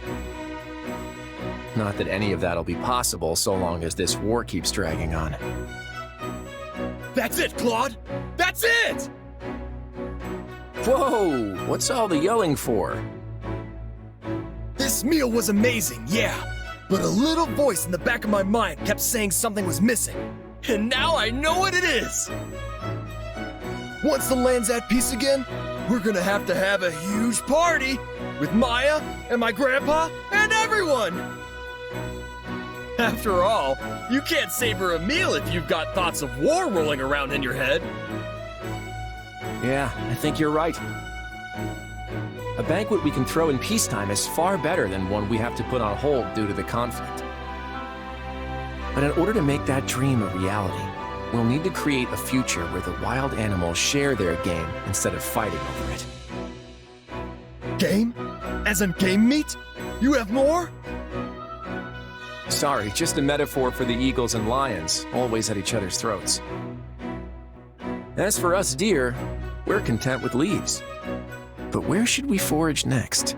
Not that any of that'll be possible so long as this war keeps dragging on. That's it, Claude! That's it! Whoa! What's all the yelling for? This meal was amazing, yeah. But a little voice in the back of my mind kept saying something was missing. And now I know what it is! Once the land's at peace again, we're gonna have a huge party with Maya and my grandpa and everyone! After all, you can't savor a meal if you've got thoughts of war rolling around in your head. Yeah, I think you're right. A banquet we can throw in peacetime is far better than one we have to put on hold due to the conflict. But in order to make that dream a reality, we'll need to create a future where the wild animals share their game instead of fighting over it. Game? As in game meat? You have more? Sorry, just a metaphor for the eagles and lions, always at each other's throats. As for us deer, we're content with leaves. But where should we forage next?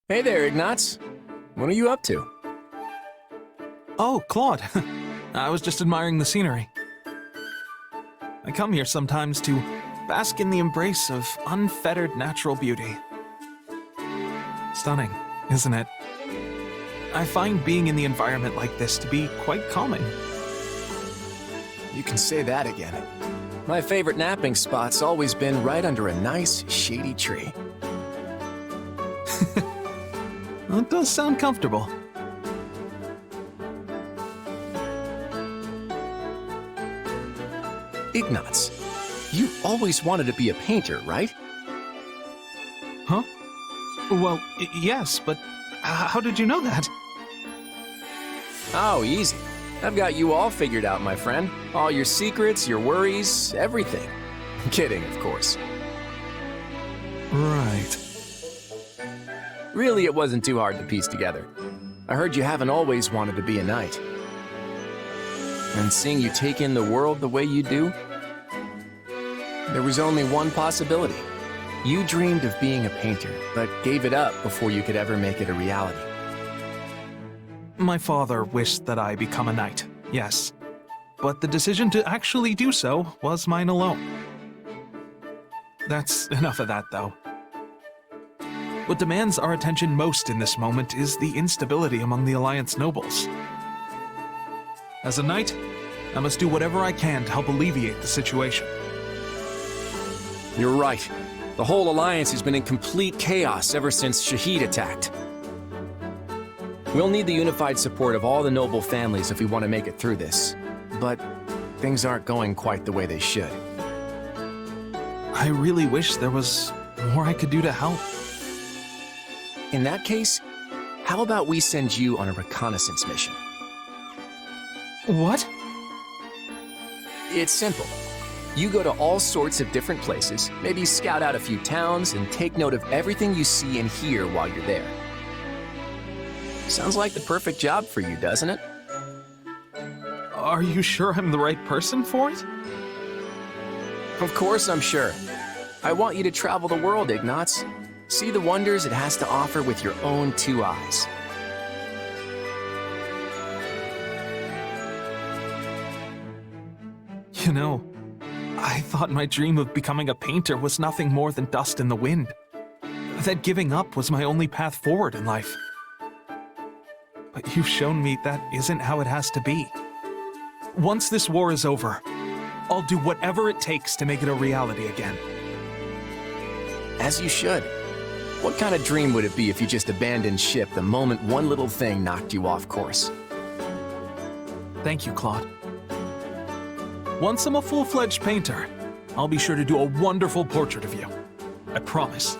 Hey there, Ignatz. What are you up to? Oh, Claude. I was just admiring the scenery. I come here sometimes to bask in the embrace of unfettered natural beauty. Stunning, isn't it? I find being in the environment like this to be quite calming. You can say that again. My favorite napping spot's always been right under a nice, shady tree. That does sound comfortable. Ignatz, you always wanted to be a painter, right? Huh? Well, yes, but how did you know that? Oh, easy. I've got you all figured out, my friend. All your secrets, your worries, everything. Kidding, of course. Right. Really, it wasn't too hard to piece together. I heard you haven't always wanted to be a knight. And seeing you take in the world the way you do, there was only one possibility. You dreamed of being a painter, but gave it up before you could ever make it a reality. My father wished that I become a knight, yes. But the decision to actually do so was mine alone. That's enough of that, though. What demands our attention most in this moment is the instability among the Alliance nobles. As a knight, I must do whatever I can to help alleviate the situation. You're right. The whole Alliance has been in complete chaos ever since Shahid attacked. We'll need the unified support of all the noble families if we want to make it through this. But things aren't going quite the way they should. I really wish there was more I could do to help. In that case, how about we send you on a reconnaissance mission? What? It's simple. You go to all sorts of different places, maybe scout out a few towns, and take note of everything you see and hear while you're there. Sounds like the perfect job for you, doesn't it? Are you sure I'm the right person for it? Of course I'm sure. I want you to travel the world, Ignatz. See the wonders it has to offer with your own two eyes. You know, I thought my dream of becoming a painter was nothing more than dust in the wind. That giving up was my only path forward in life. But you've shown me that isn't how it has to be. Once this war is over, I'll do whatever it takes to make it a reality again. As you should. What kind of dream would it be if you just abandoned ship the moment one little thing knocked you off course? Thank you, Claude. Once I'm a full-fledged painter, I'll be sure to do a wonderful portrait of you. I promise.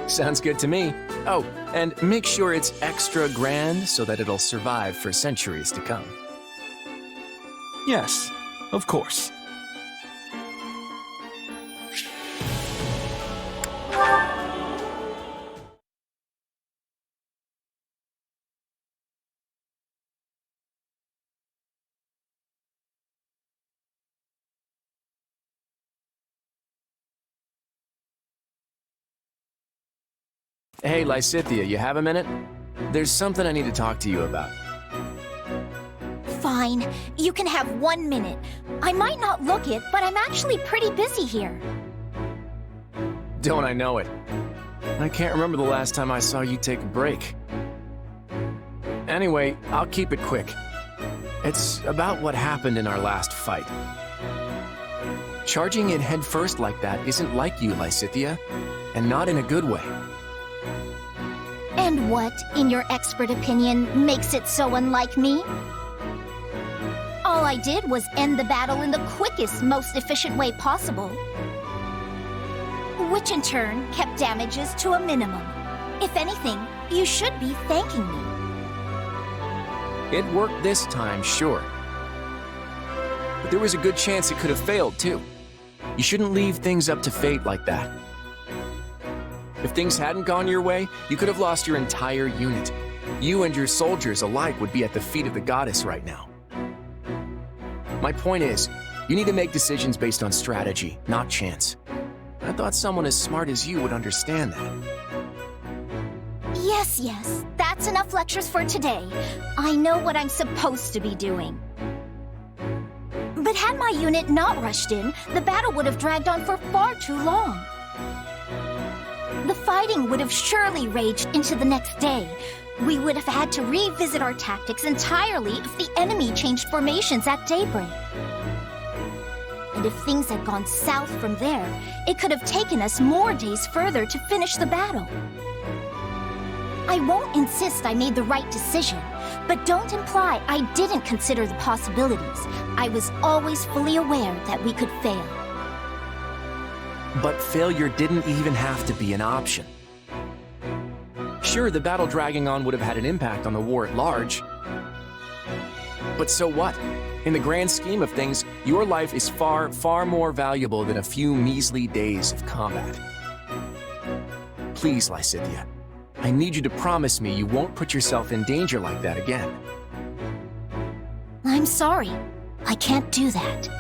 Sounds good to me. Oh, and make sure it's extra grand so that it'll survive for centuries to come. Yes, of course. Hey, Lysithea, you have a minute? There's something I need to talk to you about. Fine. You can have 1 minute. I might not look it, but I'm actually pretty busy here. Don't I know it? I can't remember the last time I saw you take a break. Anyway, I'll keep it quick. It's about what happened in our last fight. Charging it headfirst like that isn't like you, Lysithea, and not in a good way. And what, in your expert opinion, makes it so unlike me? All I did was end the battle in the quickest, most efficient way possible. Which in turn kept damages to a minimum. If anything, you should be thanking me. It worked this time, sure. But there was a good chance it could have failed, too. You shouldn't leave things up to fate like that. If things hadn't gone your way, you could have lost your entire unit. You and your soldiers alike would be at the feet of the goddess right now. My point is, you need to make decisions based on strategy, not chance. I thought someone as smart as you would understand that. Yes, that's enough lectures for today. I know what I'm supposed to be doing. But had my unit not rushed in, the battle would have dragged on for far too long. The fighting would have surely raged into the next day. We would have had to revisit our tactics entirely if the enemy changed formations at daybreak. And if things had gone south from there, it could have taken us more days further to finish the battle. I won't insist I made the right decision, but don't imply I didn't consider the possibilities. I was always fully aware that we could fail. But failure didn't even have to be an option. Sure, the battle dragging on would have had an impact on the war at large. But so what? In the grand scheme of things, your life is far, far more valuable than a few measly days of combat. Please, Lysithea, I need you to promise me you won't put yourself in danger like that again. I'm sorry. I can't do that.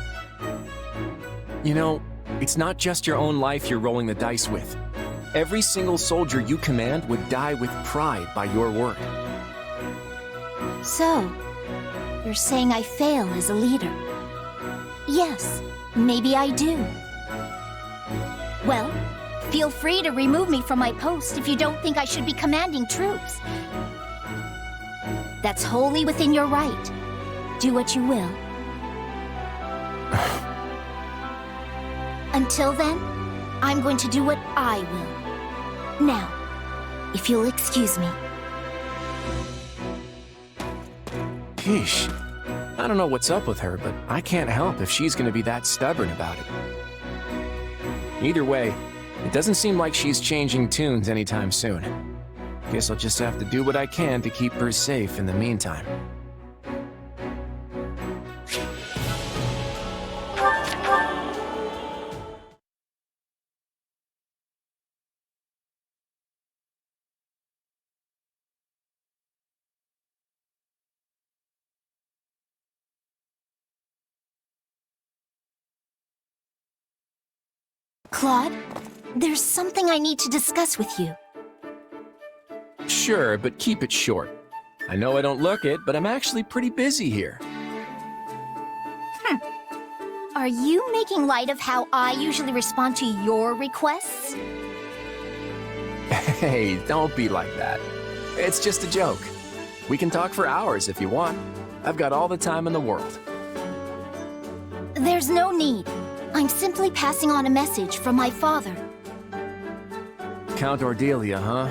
You know, it's not just your own life you're rolling the dice with. Every single soldier you command would die with pride by your word. So, you're saying I fail as a leader? Yes, maybe I do. Well, feel free to remove me from my post if you don't think I should be commanding troops. That's wholly within your right. Do what you will. Until then, I'm going to do what I will. Now, if you'll excuse me. Yeesh. I don't know what's up with her, but I can't help if she's gonna be that stubborn about it. Either way, it doesn't seem like she's changing tunes anytime soon. Guess I'll just have to do what I can to keep her safe in the meantime. Claude, there's something I need to discuss with you. Sure, but keep it short. I know I don't look it, but I'm actually pretty busy here. Are you making light of how I usually respond to your requests? Hey, don't be like that. It's just a joke. We can talk for hours if you want. I've got all the time in the world. There's no need. I'm simply passing on a message from my father. Count Ordelia, huh?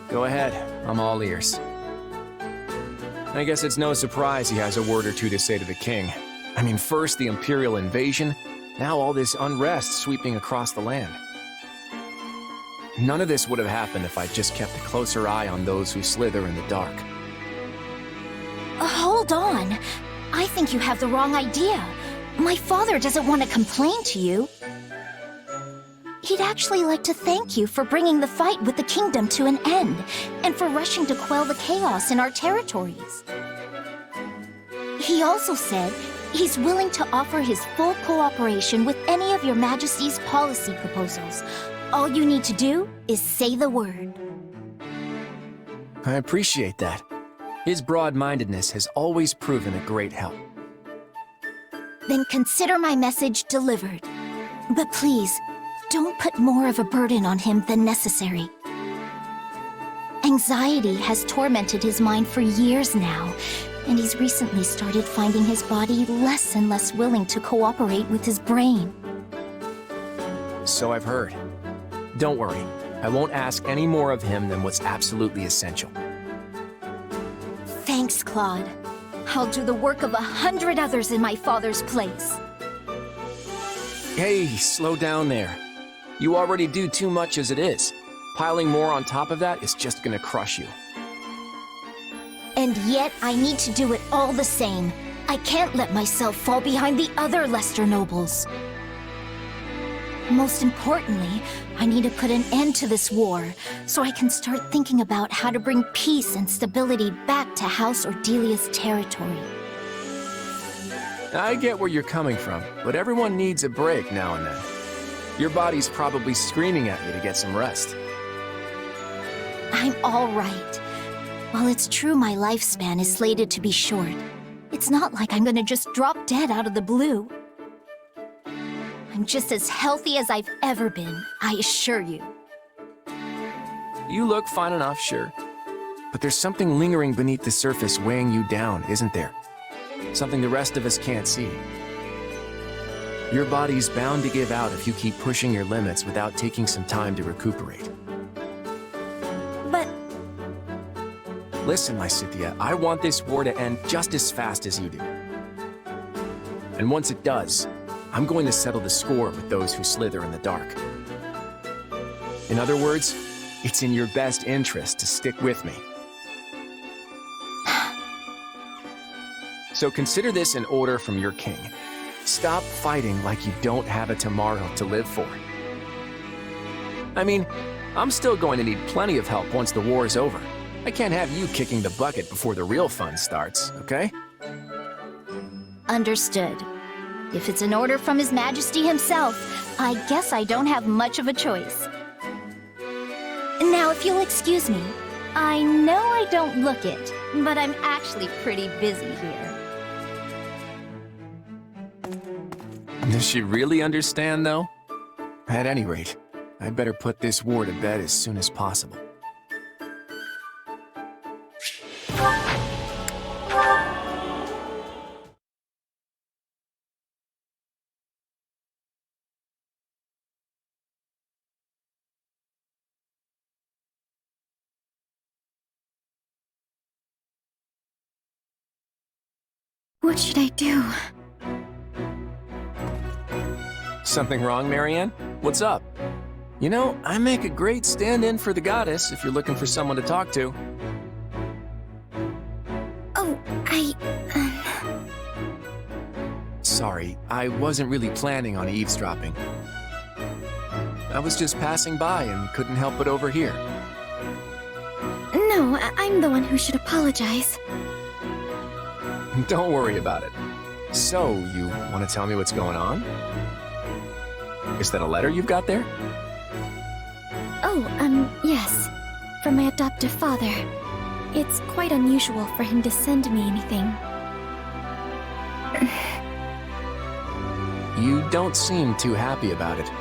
Go ahead, I'm all ears. I guess it's no surprise he has a word or two to say to the king. I mean, first the Imperial invasion, now all this unrest sweeping across the land. None of this would have happened if I'd just kept a closer eye on those who slither in the dark. Hold on. I think you have the wrong idea. My father doesn't want to complain to you. He'd actually like to thank you for bringing the fight with the kingdom to an end, and for rushing to quell the chaos in our territories. He also said he's willing to offer his full cooperation with any of your Majesty's policy proposals. All you need to do is say the word. I appreciate that. His broad-mindedness has always proven a great help. Then consider my message delivered. But please, don't put more of a burden on him than necessary. Anxiety has tormented his mind for years now, and he's recently started finding his body less and less willing to cooperate with his brain. So I've heard. Don't worry, I won't ask any more of him than what's absolutely essential. Thanks, Claude. I'll do the work of 100 others in my father's place. Hey, slow down there. You already do too much as it is. Piling more on top of that is just gonna crush you. And yet, I need to do it all the same. I can't let myself fall behind the other Lester nobles. Most importantly, I need to put an end to this war, so I can start thinking about how to bring peace and stability back to House Ordelia's territory. I get where you're coming from, but everyone needs a break now and then. Your body's probably screaming at you to get some rest. I'm all right. While it's true my lifespan is slated to be short, it's not like I'm gonna just drop dead out of the blue. I'm just as healthy as I've ever been, I assure you. You look fine enough, sure. But there's something lingering beneath the surface weighing you down, isn't there? Something the rest of us can't see. Your body's bound to give out if you keep pushing your limits without taking some time to recuperate. But... Listen, my Scythia, I want this war to end just as fast as you do. And once it does, I'm going to settle the score with those who slither in the dark. In other words, it's in your best interest to stick with me. So consider this an order from your king. Stop fighting like you don't have a tomorrow to live for. I mean, I'm still going to need plenty of help once the war is over. I can't have you kicking the bucket before the real fun starts, okay? Understood. If it's an order from His Majesty himself, I guess I don't have much of a choice. Now, if you'll excuse me, I know I don't look it, but I'm actually pretty busy here. Does she really understand, though? At any rate, I'd better put this war to bed as soon as possible. What should I do? Something wrong, Marianne? What's up? You know, I make a great stand-in for the goddess if you're looking for someone to talk to. Oh, Sorry, I wasn't really planning on eavesdropping. I was just passing by and couldn't help but overhear. No, I'm the one who should apologize. Don't worry about it. So, you want to tell me what's going on? Is that a letter you've got there? Oh, yes. From my adoptive father. It's quite unusual for him to send me anything. You don't seem too happy about it.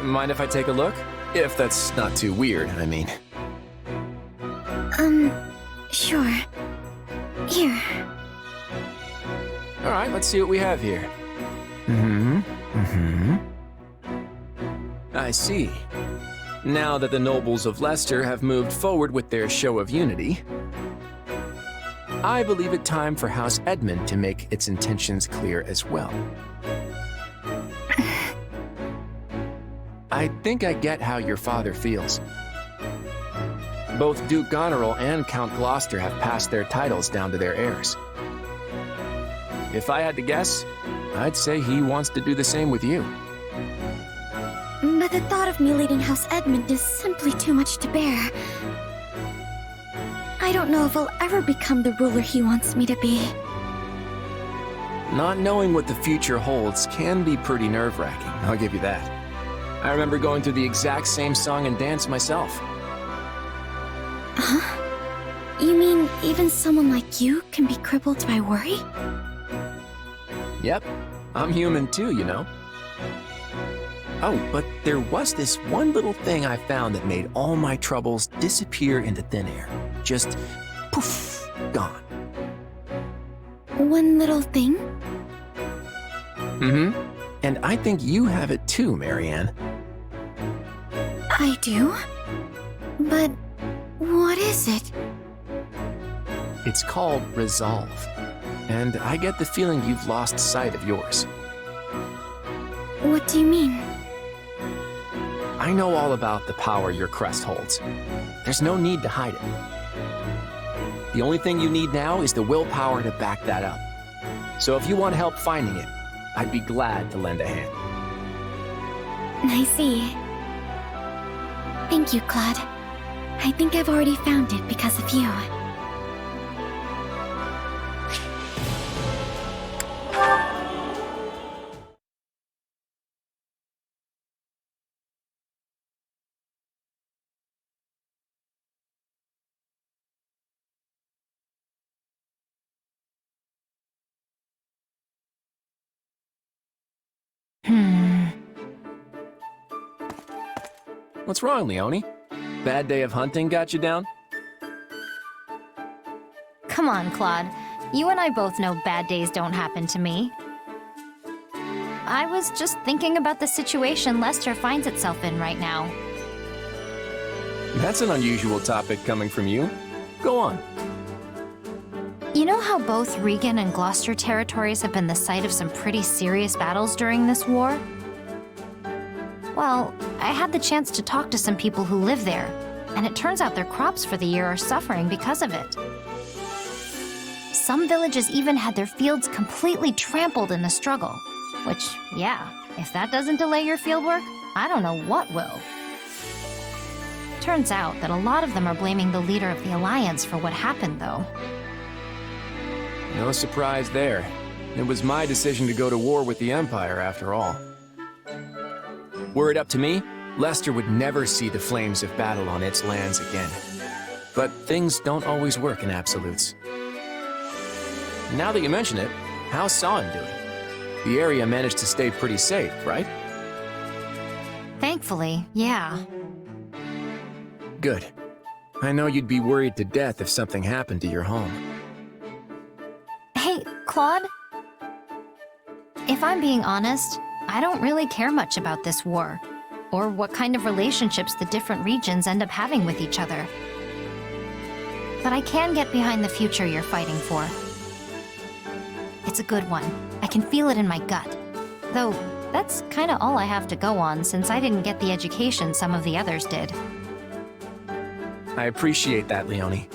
Mind if I take a look? If that's not too weird, I mean. Sure. Here. All right, let's see what we have here. I see. Now that the nobles of Leicester have moved forward with their show of unity, I believe it time for House Edmund to make its intentions clear as well. I think I get how your father feels. Both Duke Goneril and Count Gloucester have passed their titles down to their heirs. If I had to guess, I'd say he wants to do the same with you. But the thought of me leading House Edmund is simply too much to bear. I don't know if I'll ever become the ruler he wants me to be. Not knowing what the future holds can be pretty nerve-wracking, I'll give you that. I remember going through the exact same song and dance myself. Huh? You mean even someone like you can be crippled by worry? Yep, I'm human too, you know. Oh, but there was this one little thing I found that made all my troubles disappear into thin air. Just poof, gone. One little thing? Mm-hmm. And I think you have it too, Marianne. I do? But what is it? It's called resolve. And I get the feeling you've lost sight of yours. What do you mean? I know all about the power your crest holds. There's no need to hide it. The only thing you need now is the willpower to back that up. So if you want help finding it, I'd be glad to lend a hand. I see. Thank you, Claude. I think I've already found it because of you. What's wrong, Leone? Bad day of hunting got you down? Come on, Claude. You and I both know bad days don't happen to me. I was just thinking about the situation Lester finds itself in right now. That's an unusual topic coming from you. Go on. You know how both Regan and Gloucester territories have been the site of some pretty serious battles during this war? Well, I had the chance to talk to some people who live there, and it turns out their crops for the year are suffering because of it. Some villages even had their fields completely trampled in the struggle, which, yeah, if that doesn't delay your fieldwork, I don't know what will. Turns out that a lot of them are blaming the leader of the Alliance for what happened, though. No surprise there. It was my decision to go to war with the Empire, after all. Were it up to me, Lester would never see the flames of battle on its lands again. But things don't always work in absolutes. Now that you mention it, how's San doing? The area managed to stay pretty safe, right? Thankfully, yeah. Good. I know you'd be worried to death if something happened to your home. Hey, Claude? If I'm being honest, I don't really care much about this war, or what kind of relationships the different regions end up having with each other. But I can get behind the future you're fighting for. It's a good one. I can feel it in my gut. Though, that's kinda all I have to go on since I didn't get the education some of the others did. I appreciate that, Leone.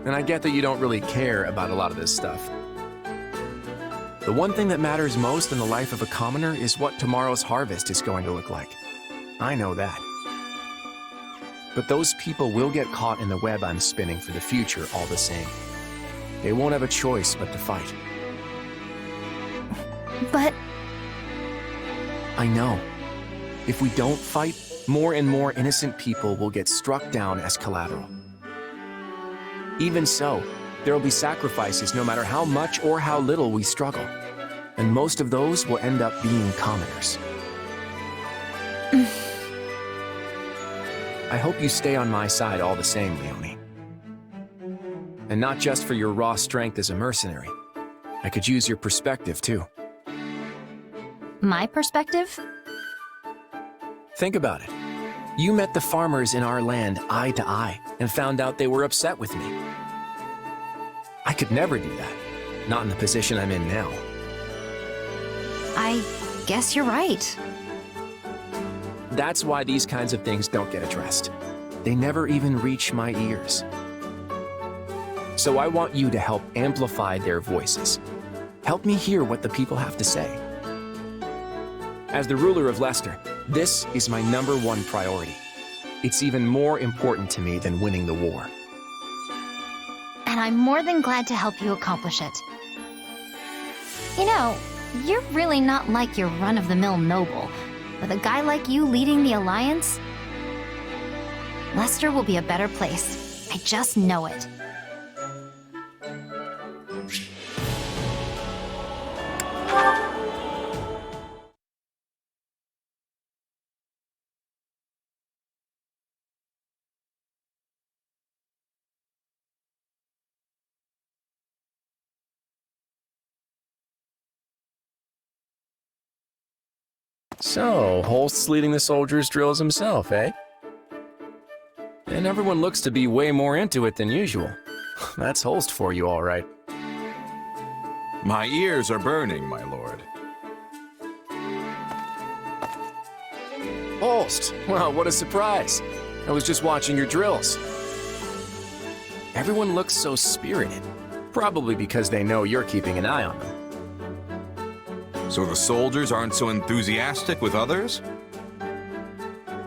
And I get that you don't really care about a lot of this stuff. The one thing that matters most in the life of a commoner is what tomorrow's harvest is going to look like. I know that. But those people will get caught in the web I'm spinning for the future all the same. They won't have a choice but to fight. But... I know. If we don't fight, more and more innocent people will get struck down as collateral. Even so, there will be sacrifices no matter how much or how little we struggle. And most of those will end up being commoners. I hope you stay on my side all the same, Leone. And not just for your raw strength as a mercenary. I could use your perspective, too. my perspective? Think about it. You met the farmers in our land eye to eye and found out they were upset with me. I could never do that. Not in the position I'm in now. I guess you're right. That's why these kinds of things don't get addressed. They never even reach my ears. So I want you to help amplify their voices. Help me hear what the people have to say. As the ruler of Leicester, this is my #1 priority. It's even more important to me than winning the war. And I'm more than glad to help you accomplish it. You know, you're really not like your run-of-the-mill noble. With a guy like you leading the Alliance, Leicester will be a better place. I just know it. So, Holst's leading the soldiers' drills himself, eh? And everyone looks to be way more into it than usual. That's Holst for you, all right. My ears are burning, my lord. Holst! Well, what a surprise. I was just watching your drills. Everyone looks so spirited. Probably because they know you're keeping an eye on them. So the soldiers aren't so enthusiastic with others?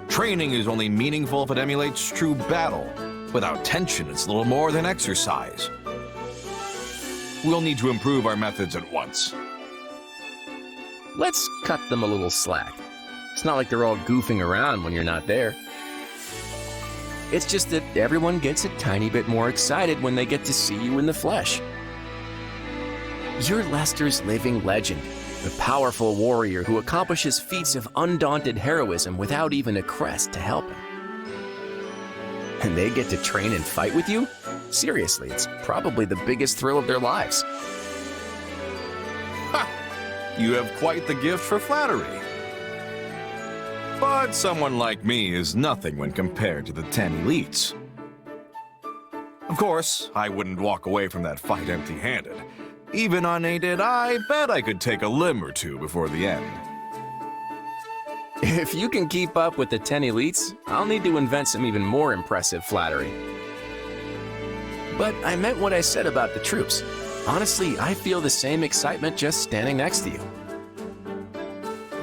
Training is only meaningful if it emulates true battle. Without tension, it's little more than exercise. We'll need to improve our methods at once. Let's cut them a little slack. It's not like they're all goofing around when you're not there. It's just that everyone gets a tiny bit more excited when they get to see you in the flesh. You're Leicester's living legend. The powerful warrior who accomplishes feats of undaunted heroism without even a crest to help him. And they get to train and fight with you? Seriously, it's probably the biggest thrill of their lives. Ha! You have quite the gift for flattery. But someone like me is nothing when compared to the 10 elites. Of course, I wouldn't walk away from that fight empty-handed. Even unaided, I bet I could take a limb or two before the end. If you can keep up with the 10 elites, I'll need to invent some even more impressive flattery. But I meant what I said about the troops. Honestly, I feel the same excitement just standing next to you.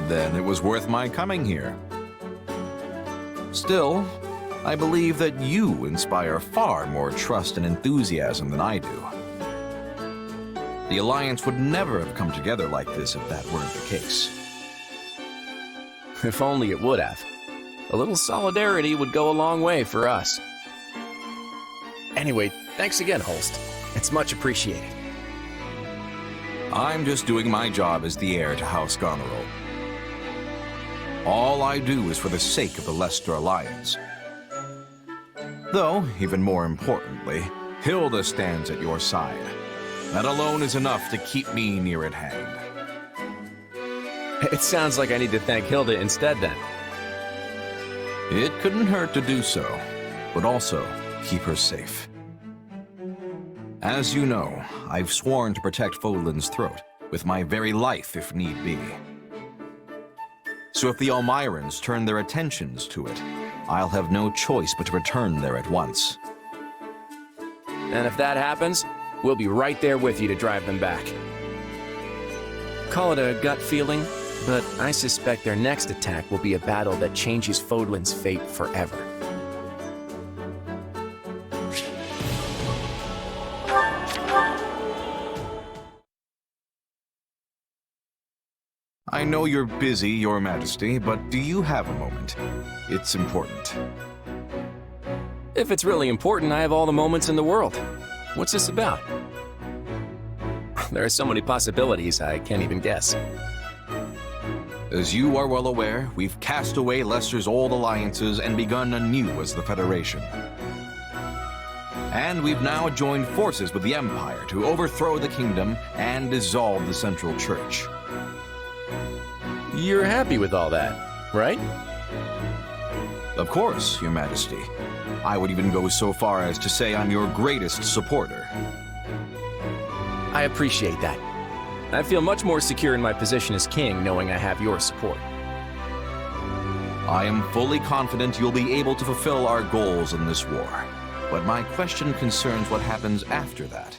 Then it was worth my coming here. Still, I believe that you inspire far more trust and enthusiasm than I do. The Alliance would never have come together like this if that weren't the case. If only it would have. A little solidarity would go a long way for us. Anyway, thanks again, Holst. It's much appreciated. I'm just doing my job as the heir to House Goneril. All I do is for the sake of the Leicester Alliance. Though, even more importantly, Hilda stands at your side. That alone is enough to keep me near at hand. It sounds like I need to thank Hilda instead, then. It couldn't hurt to do so, but also keep her safe. As you know, I've sworn to protect Fodlan's throat, with my very life if need be. So if the Almirans turn their attentions to it, I'll have no choice but to return there at once. And if that happens, we'll be right there with you to drive them back. Call it a gut feeling, but I suspect their next attack will be a battle that changes Fodlan's fate forever. I know you're busy, Your Majesty, but do you have a moment? It's important. If it's really important, I have all the moments in the world. What's this about? There are so many possibilities, I can't even guess. As you are well aware, we've cast away Leicester's old alliances and begun anew as the Federation. And we've now joined forces with the Empire to overthrow the kingdom and dissolve the Central Church. You're happy with all that, right? Of course, Your Majesty. I would even go so far as to say I'm your greatest supporter. I appreciate that. I feel much more secure in my position as king knowing I have your support. I am fully confident you'll be able to fulfill our goals in this war. But my question concerns what happens after that.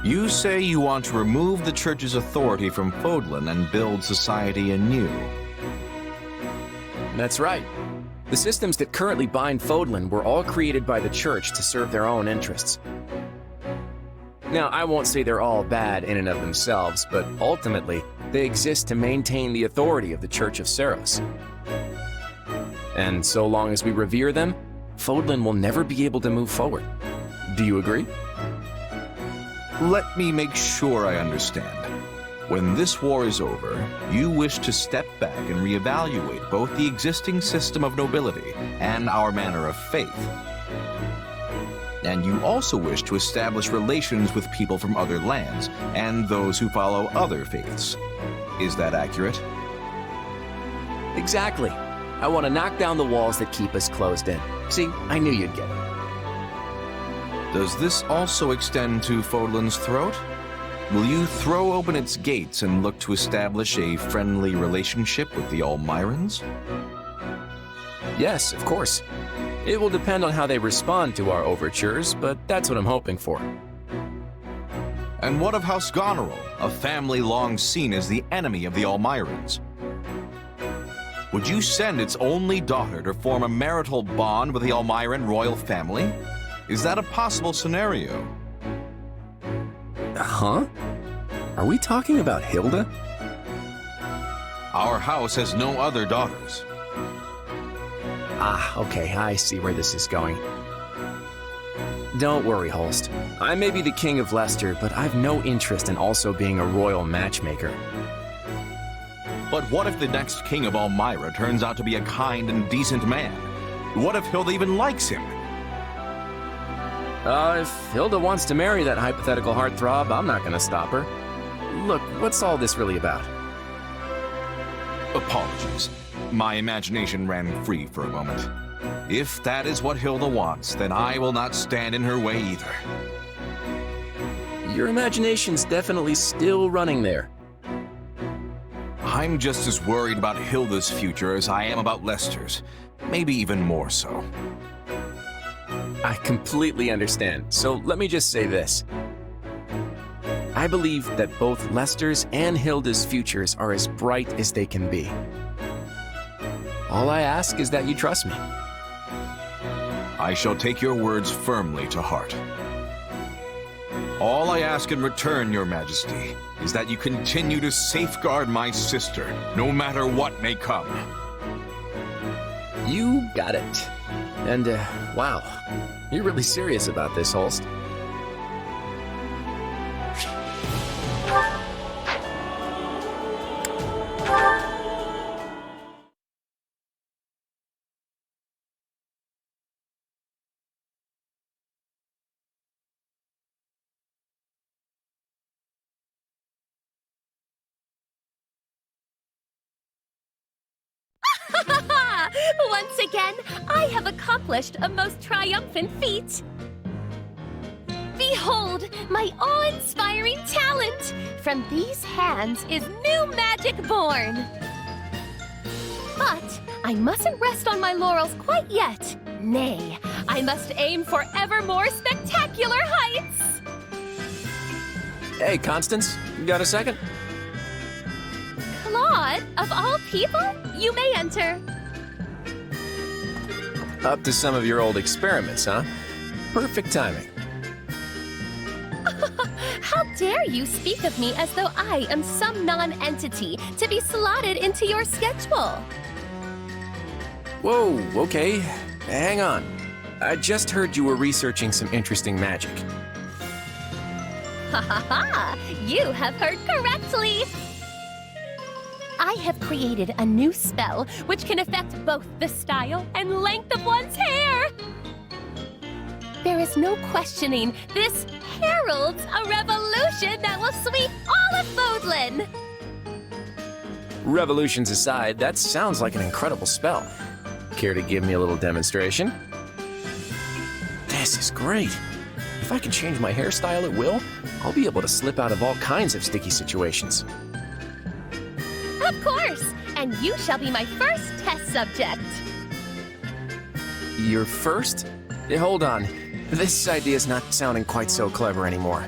You say you want to remove the Church's authority from Fodlan and build society anew. That's right. The systems that currently bind Fodlan were all created by the Church to serve their own interests. Now, I won't say they're all bad in and of themselves, but ultimately, they exist to maintain the authority of the Church of Seros. And so long as we revere them, Fodlan will never be able to move forward. Do you agree? Let me make sure I understand. When this war is over, you wish to step back and reevaluate both the existing system of nobility and our manner of faith. And you also wish to establish relations with people from other lands and those who follow other faiths. Is that accurate? Exactly. I want to knock down the walls that keep us closed in. See, I knew you'd get it. Does this also extend to Fodlan's throat? Will you throw open its gates and look to establish a friendly relationship with the Almirans? Yes, of course. It will depend on how they respond to our overtures, but that's what I'm hoping for. And what of House Goneril, a family long seen as the enemy of the Almirans? Would you send its only daughter to form a marital bond with the Almiran royal family? Is that a possible scenario? Huh? Are we talking about Hilda? Our house has no other daughters. Ah, okay, I see where this is going. Don't worry, Holst. I may be the king of Leicester, but I've no interest in also being a royal matchmaker. But what if the next king of Almira turns out to be a kind and decent man? What if Hilda even likes him? If Hilda wants to marry that hypothetical heartthrob, I'm not gonna stop her. Look, what's all this really about? Apologies. My imagination ran free for a moment. If that is what Hilda wants, then I will not stand in her way either. Your imagination's definitely still running there. I'm just as worried about Hilda's future as I am about Leicester's. Maybe even more so. I completely understand, so let me just say this. I believe that both Leicester's and Hilda's futures are as bright as they can be. All I ask is that you trust me. I shall take your words firmly to heart. All I ask in return, Your Majesty, is that you continue to safeguard my sister, no matter what may come. You got it. And, wow, you're really serious about this, Holst. Once again, I have accomplished a most triumphant feat. Behold, my awe-inspiring talent! From these hands is new magic born. But I mustn't rest on my laurels quite yet. Nay, I must aim for ever more spectacular heights! Hey, Constance, you got a second? Claude, of all people, you may enter. Up to some of your old experiments, huh? Perfect timing. How dare you speak of me as though I am some non-entity to be slotted into your schedule? Whoa, okay. Hang on. I just heard you were researching some interesting magic. Ha ha ha! You have heard correctly! I have created a new spell which can affect both the style and length of one's hair! There is no questioning, this heralds a revolution that will sweep all of Fodlan! Revolutions aside, that sounds like an incredible spell. Care to give me a little demonstration? This is great. If I can change my hairstyle at will, I'll be able to slip out of all kinds of sticky situations. Of course! And you shall be my first test subject. Your first? Hold on. This idea's not sounding quite so clever anymore.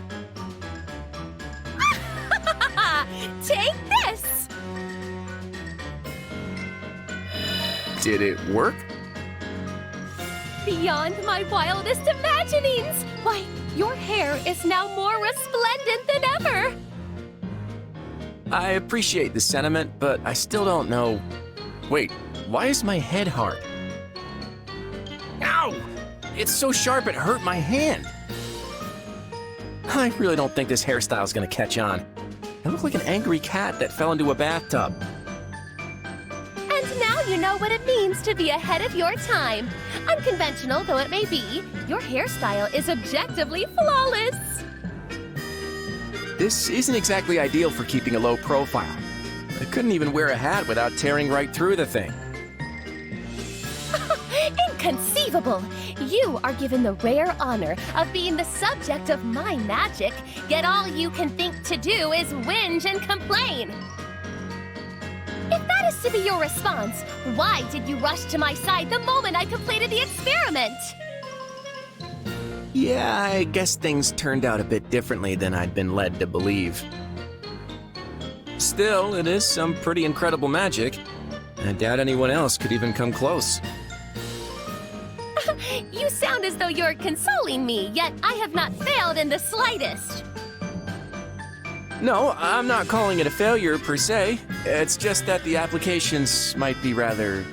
Take this! Did it work? Beyond my wildest imaginings! Why, your hair is now more resplendent than ever! I appreciate the sentiment, but I still don't know... Wait, why is my head hard? Ow! It's so sharp it hurt my hand. I really don't think this hairstyle's gonna catch on. I look like an angry cat that fell into a bathtub. And now you know what it means to be ahead of your time. Unconventional though it may be, your hairstyle is objectively flawless. This isn't exactly ideal for keeping a low profile. I couldn't even wear a hat without tearing right through the thing. Inconceivable! You are given the rare honor of being the subject of my magic, yet all you can think to do is whinge and complain. If that is to be your response, why did you rush to my side the moment I completed the experiment? Yeah, I guess things turned out a bit differently than I'd been led to believe. Still, it is some pretty incredible magic. I doubt anyone else could even come close. You sound as though you're consoling me, yet I have not failed in the slightest. No, I'm not calling it a failure per se. It's just that the applications might be rather,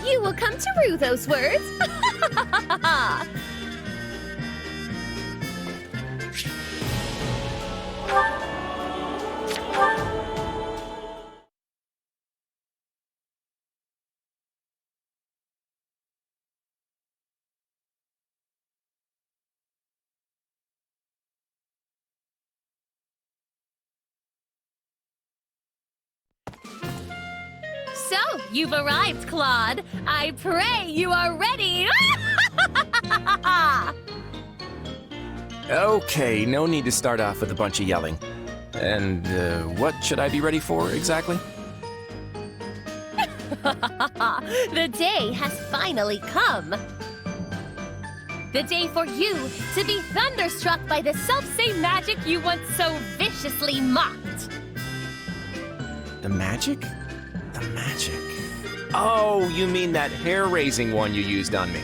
You will come to rue those words. So, you've arrived, Claude. I pray you are ready. Okay, no need to start off with a bunch of yelling. And, what should I be ready for, exactly? The day has finally come. The day for you to be thunderstruck by the selfsame magic you once so viciously mocked. The magic? The magic. Oh, you mean that hair-raising one you used on me.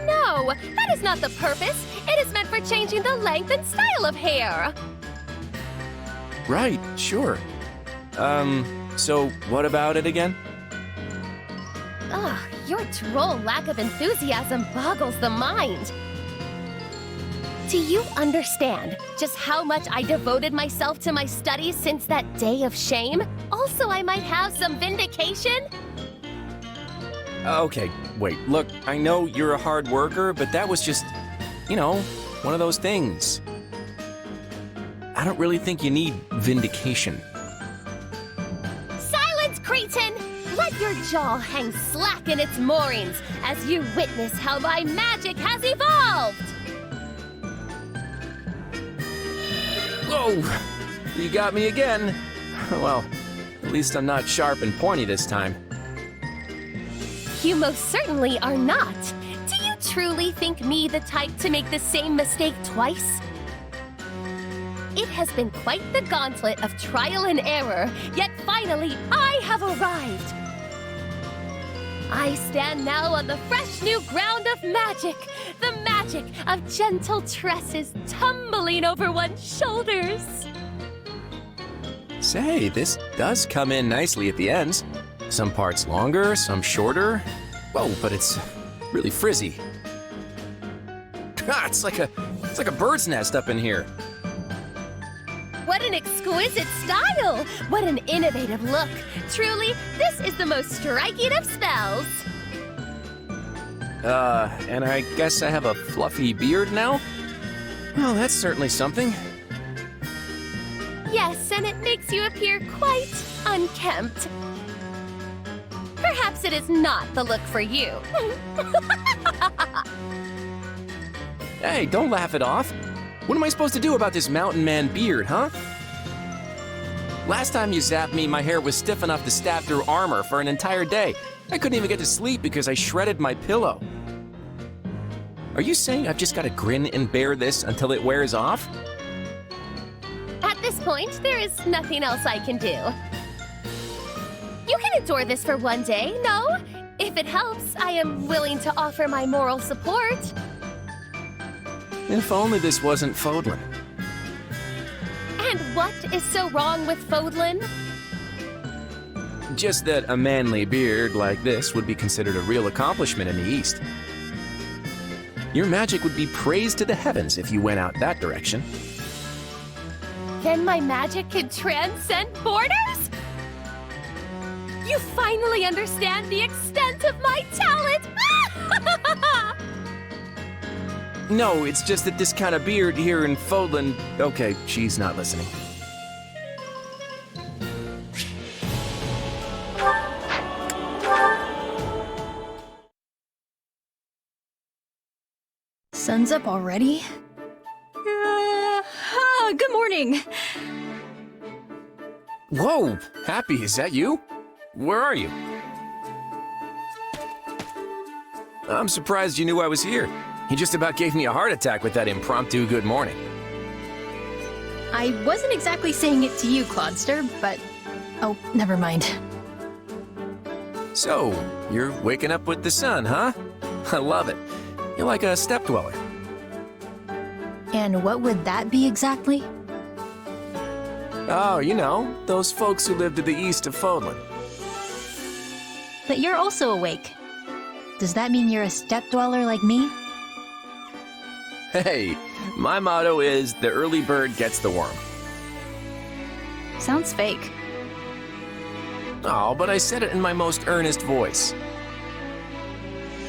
No, that is not the purpose. It is meant for changing the length and style of hair. Right, sure. So what about it again? Ugh, your droll lack of enthusiasm boggles the mind. Do you understand just how much I devoted myself to my studies since that day of shame? Also, I might have some vindication? Okay, wait, look, I know you're a hard worker, but that was just, you know, one of those things. I don't really think you need vindication. Silence, cretin! Let your jaw hang slack in its moorings as you witness how my magic has evolved! Whoa! You got me again. Well, at least I'm not sharp and pointy this time. You most certainly are not. Do you truly think me the type to make the same mistake twice? It has been quite the gauntlet of trial and error, yet finally I have arrived. I stand now on the fresh new ground of magic, the magic of gentle tresses tumbling over one's shoulders. Say, this does come in nicely at the ends. Some parts longer, some shorter. Whoa, but it's really frizzy. Ah, it's like a bird's nest up in here. What an exquisite style! What an innovative look! Truly, this is the most striking of spells! And I guess I have a fluffy beard now? Well, that's certainly something. Yes, and it makes you appear quite unkempt. Perhaps it is not the look for you. Hey, don't laugh it off. What am I supposed to do about this mountain man beard, huh? Last time you zapped me, my hair was stiff enough to stab through armor for an entire day. I couldn't even get to sleep because I shredded my pillow. Are you saying I've just got to grin and bear this until it wears off? At this point, there is nothing else I can do. You can endure this for one day, no? If it helps, I am willing to offer my moral support. If only this wasn't Fodlan. And what is so wrong with Fodlan? Just that a manly beard like this would be considered a real accomplishment in the East. Your magic would be praised to the heavens if you went out that direction. Then my magic could transcend borders? You finally understand the extent of my talent! No, it's just that this kind of beard here in Fodlan... Okay, she's not listening. Sun's up already? Good morning! Whoa! Happy, is that you? Where are you? I'm surprised you knew I was here. You just about gave me a heart attack with that impromptu good morning. I wasn't exactly saying it to you, Claudester, but... Oh, never mind. So, you're waking up with the sun, huh? I love it. You're like a step dweller. And what would that be exactly? Oh, you know, those folks who live to the east of Fodlan. But you're also awake. Does that mean you're a step dweller like me? Hey, my motto is the early bird gets the worm. Sounds fake. Oh, but I said it in my most earnest voice.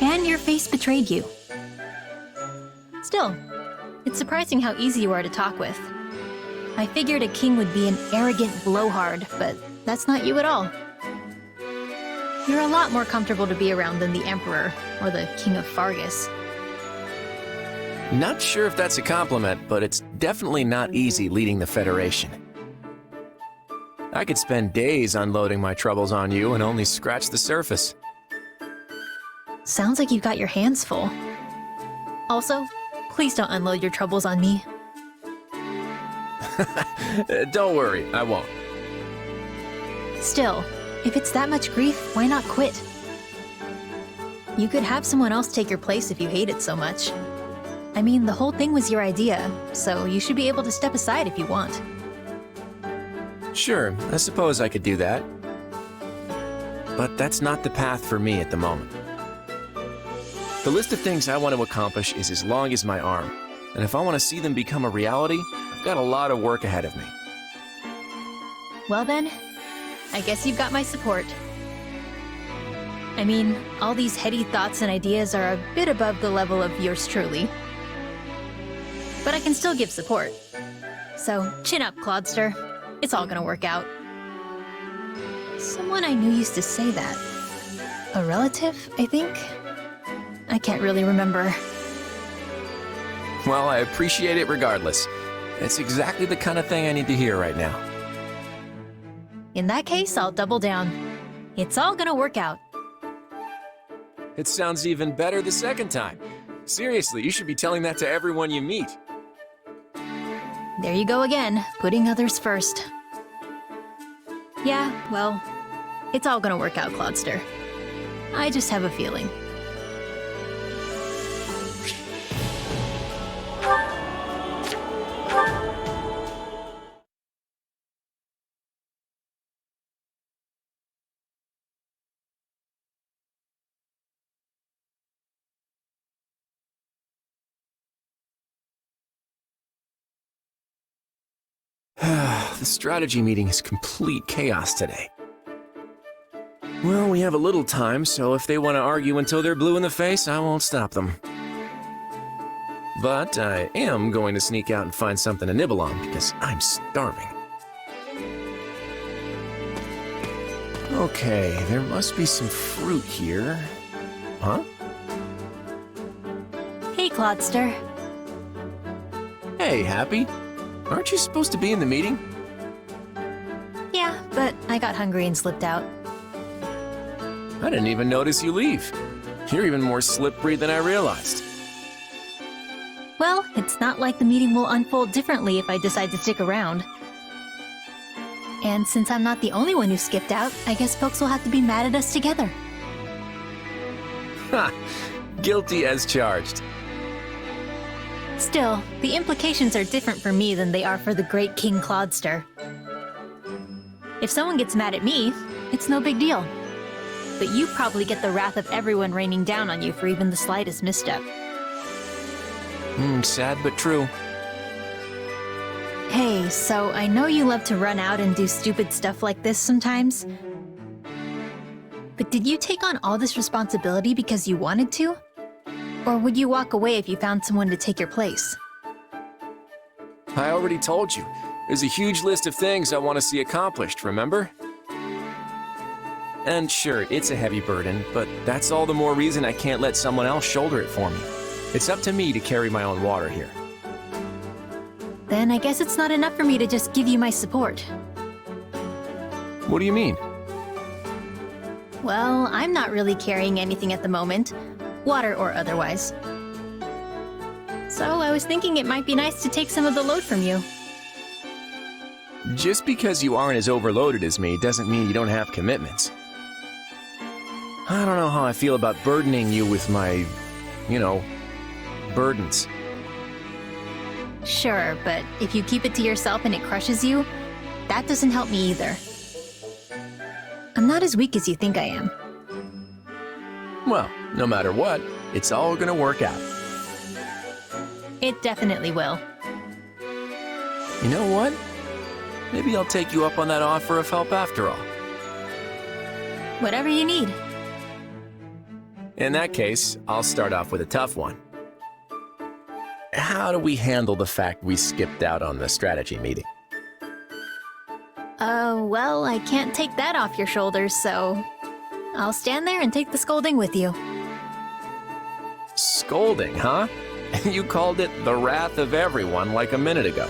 And your face betrayed you. Still, it's surprising how easy you are to talk with. I figured a king would be an arrogant blowhard, but that's not you at all. You're a lot more comfortable to be around than the Emperor or the King of Fargus. Not sure if that's a compliment, but it's definitely not easy leading the Federation. I could spend days unloading my troubles on you and only scratch the surface. Sounds like you've got your hands full. Also, please don't unload your troubles on me. Don't worry, I won't. Still, if it's that much grief, why not quit? You could have someone else take your place if you hate it so much. I mean, the whole thing was your idea, so you should be able to step aside if you want. Sure, I suppose I could do that. But that's not the path for me at the moment. The list of things I want to accomplish is as long as my arm, and if I want to see them become a reality, I've got a lot of work ahead of me. Well then, I guess you've got my support. I mean, all these heady thoughts and ideas are a bit above the level of yours truly. But I can still give support. So, chin up, Claudester. It's all gonna work out. Someone I knew used to say that. A relative, I think? I can't really remember. Well, I appreciate it regardless. It's exactly the kind of thing I need to hear right now. In that case, I'll double down. It's all gonna work out. It sounds even better the second time. Seriously, you should be telling that to everyone you meet. There you go again, putting others first. Yeah, well, it's all gonna work out, Claudester. I just have a feeling. The strategy meeting is complete chaos today. Well, we have a little time, so if they want to argue until they're blue in the face, I won't stop them. But I am going to sneak out and find something to nibble on because I'm starving. Okay, there must be some fruit here. Huh? Hey, Claudester. Hey, Happy. Aren't you supposed to be in the meeting? Yeah, but I got hungry and slipped out. I didn't even notice you leave. You're even more slippery than I realized. Well, it's not like the meeting will unfold differently if I decide to stick around. And since I'm not the only one who skipped out, I guess folks will have to be mad at us together. Ha! Guilty as charged. Still, the implications are different for me than they are for the great King Claudester. If someone gets mad at me, it's no big deal. But you probably get the wrath of everyone raining down on you for even the slightest misstep. Sad but true. Hey, so I know you love to run out and do stupid stuff like this sometimes. But did you take on all this responsibility because you wanted to? Or would you walk away if you found someone to take your place? I already told you. There's a huge list of things I want to see accomplished, remember? And sure, it's a heavy burden, but that's all the more reason I can't let someone else shoulder it for me. It's up to me to carry my own water here. Then I guess it's not enough for me to just give you my support. What do you mean? Well, I'm not really carrying anything at the moment, water or otherwise. So I was thinking it might be nice to take some of the load from you. Just because you aren't as overloaded as me doesn't mean you don't have commitments. I don't know how I feel about burdening you with my, burdens. Sure, but if you keep it to yourself and it crushes you, that doesn't help me either. I'm not as weak as you think I am. Well, no matter what, it's all gonna work out. It definitely will. You know what? Maybe I'll take you up on that offer of help after all. Whatever you need. In that case, I'll start off with a tough one. How do we handle the fact we skipped out on the strategy meeting? Well, I can't take that off your shoulders, so I'll stand there and take the scolding with you. Scolding, huh? You called it the wrath of everyone like a minute ago.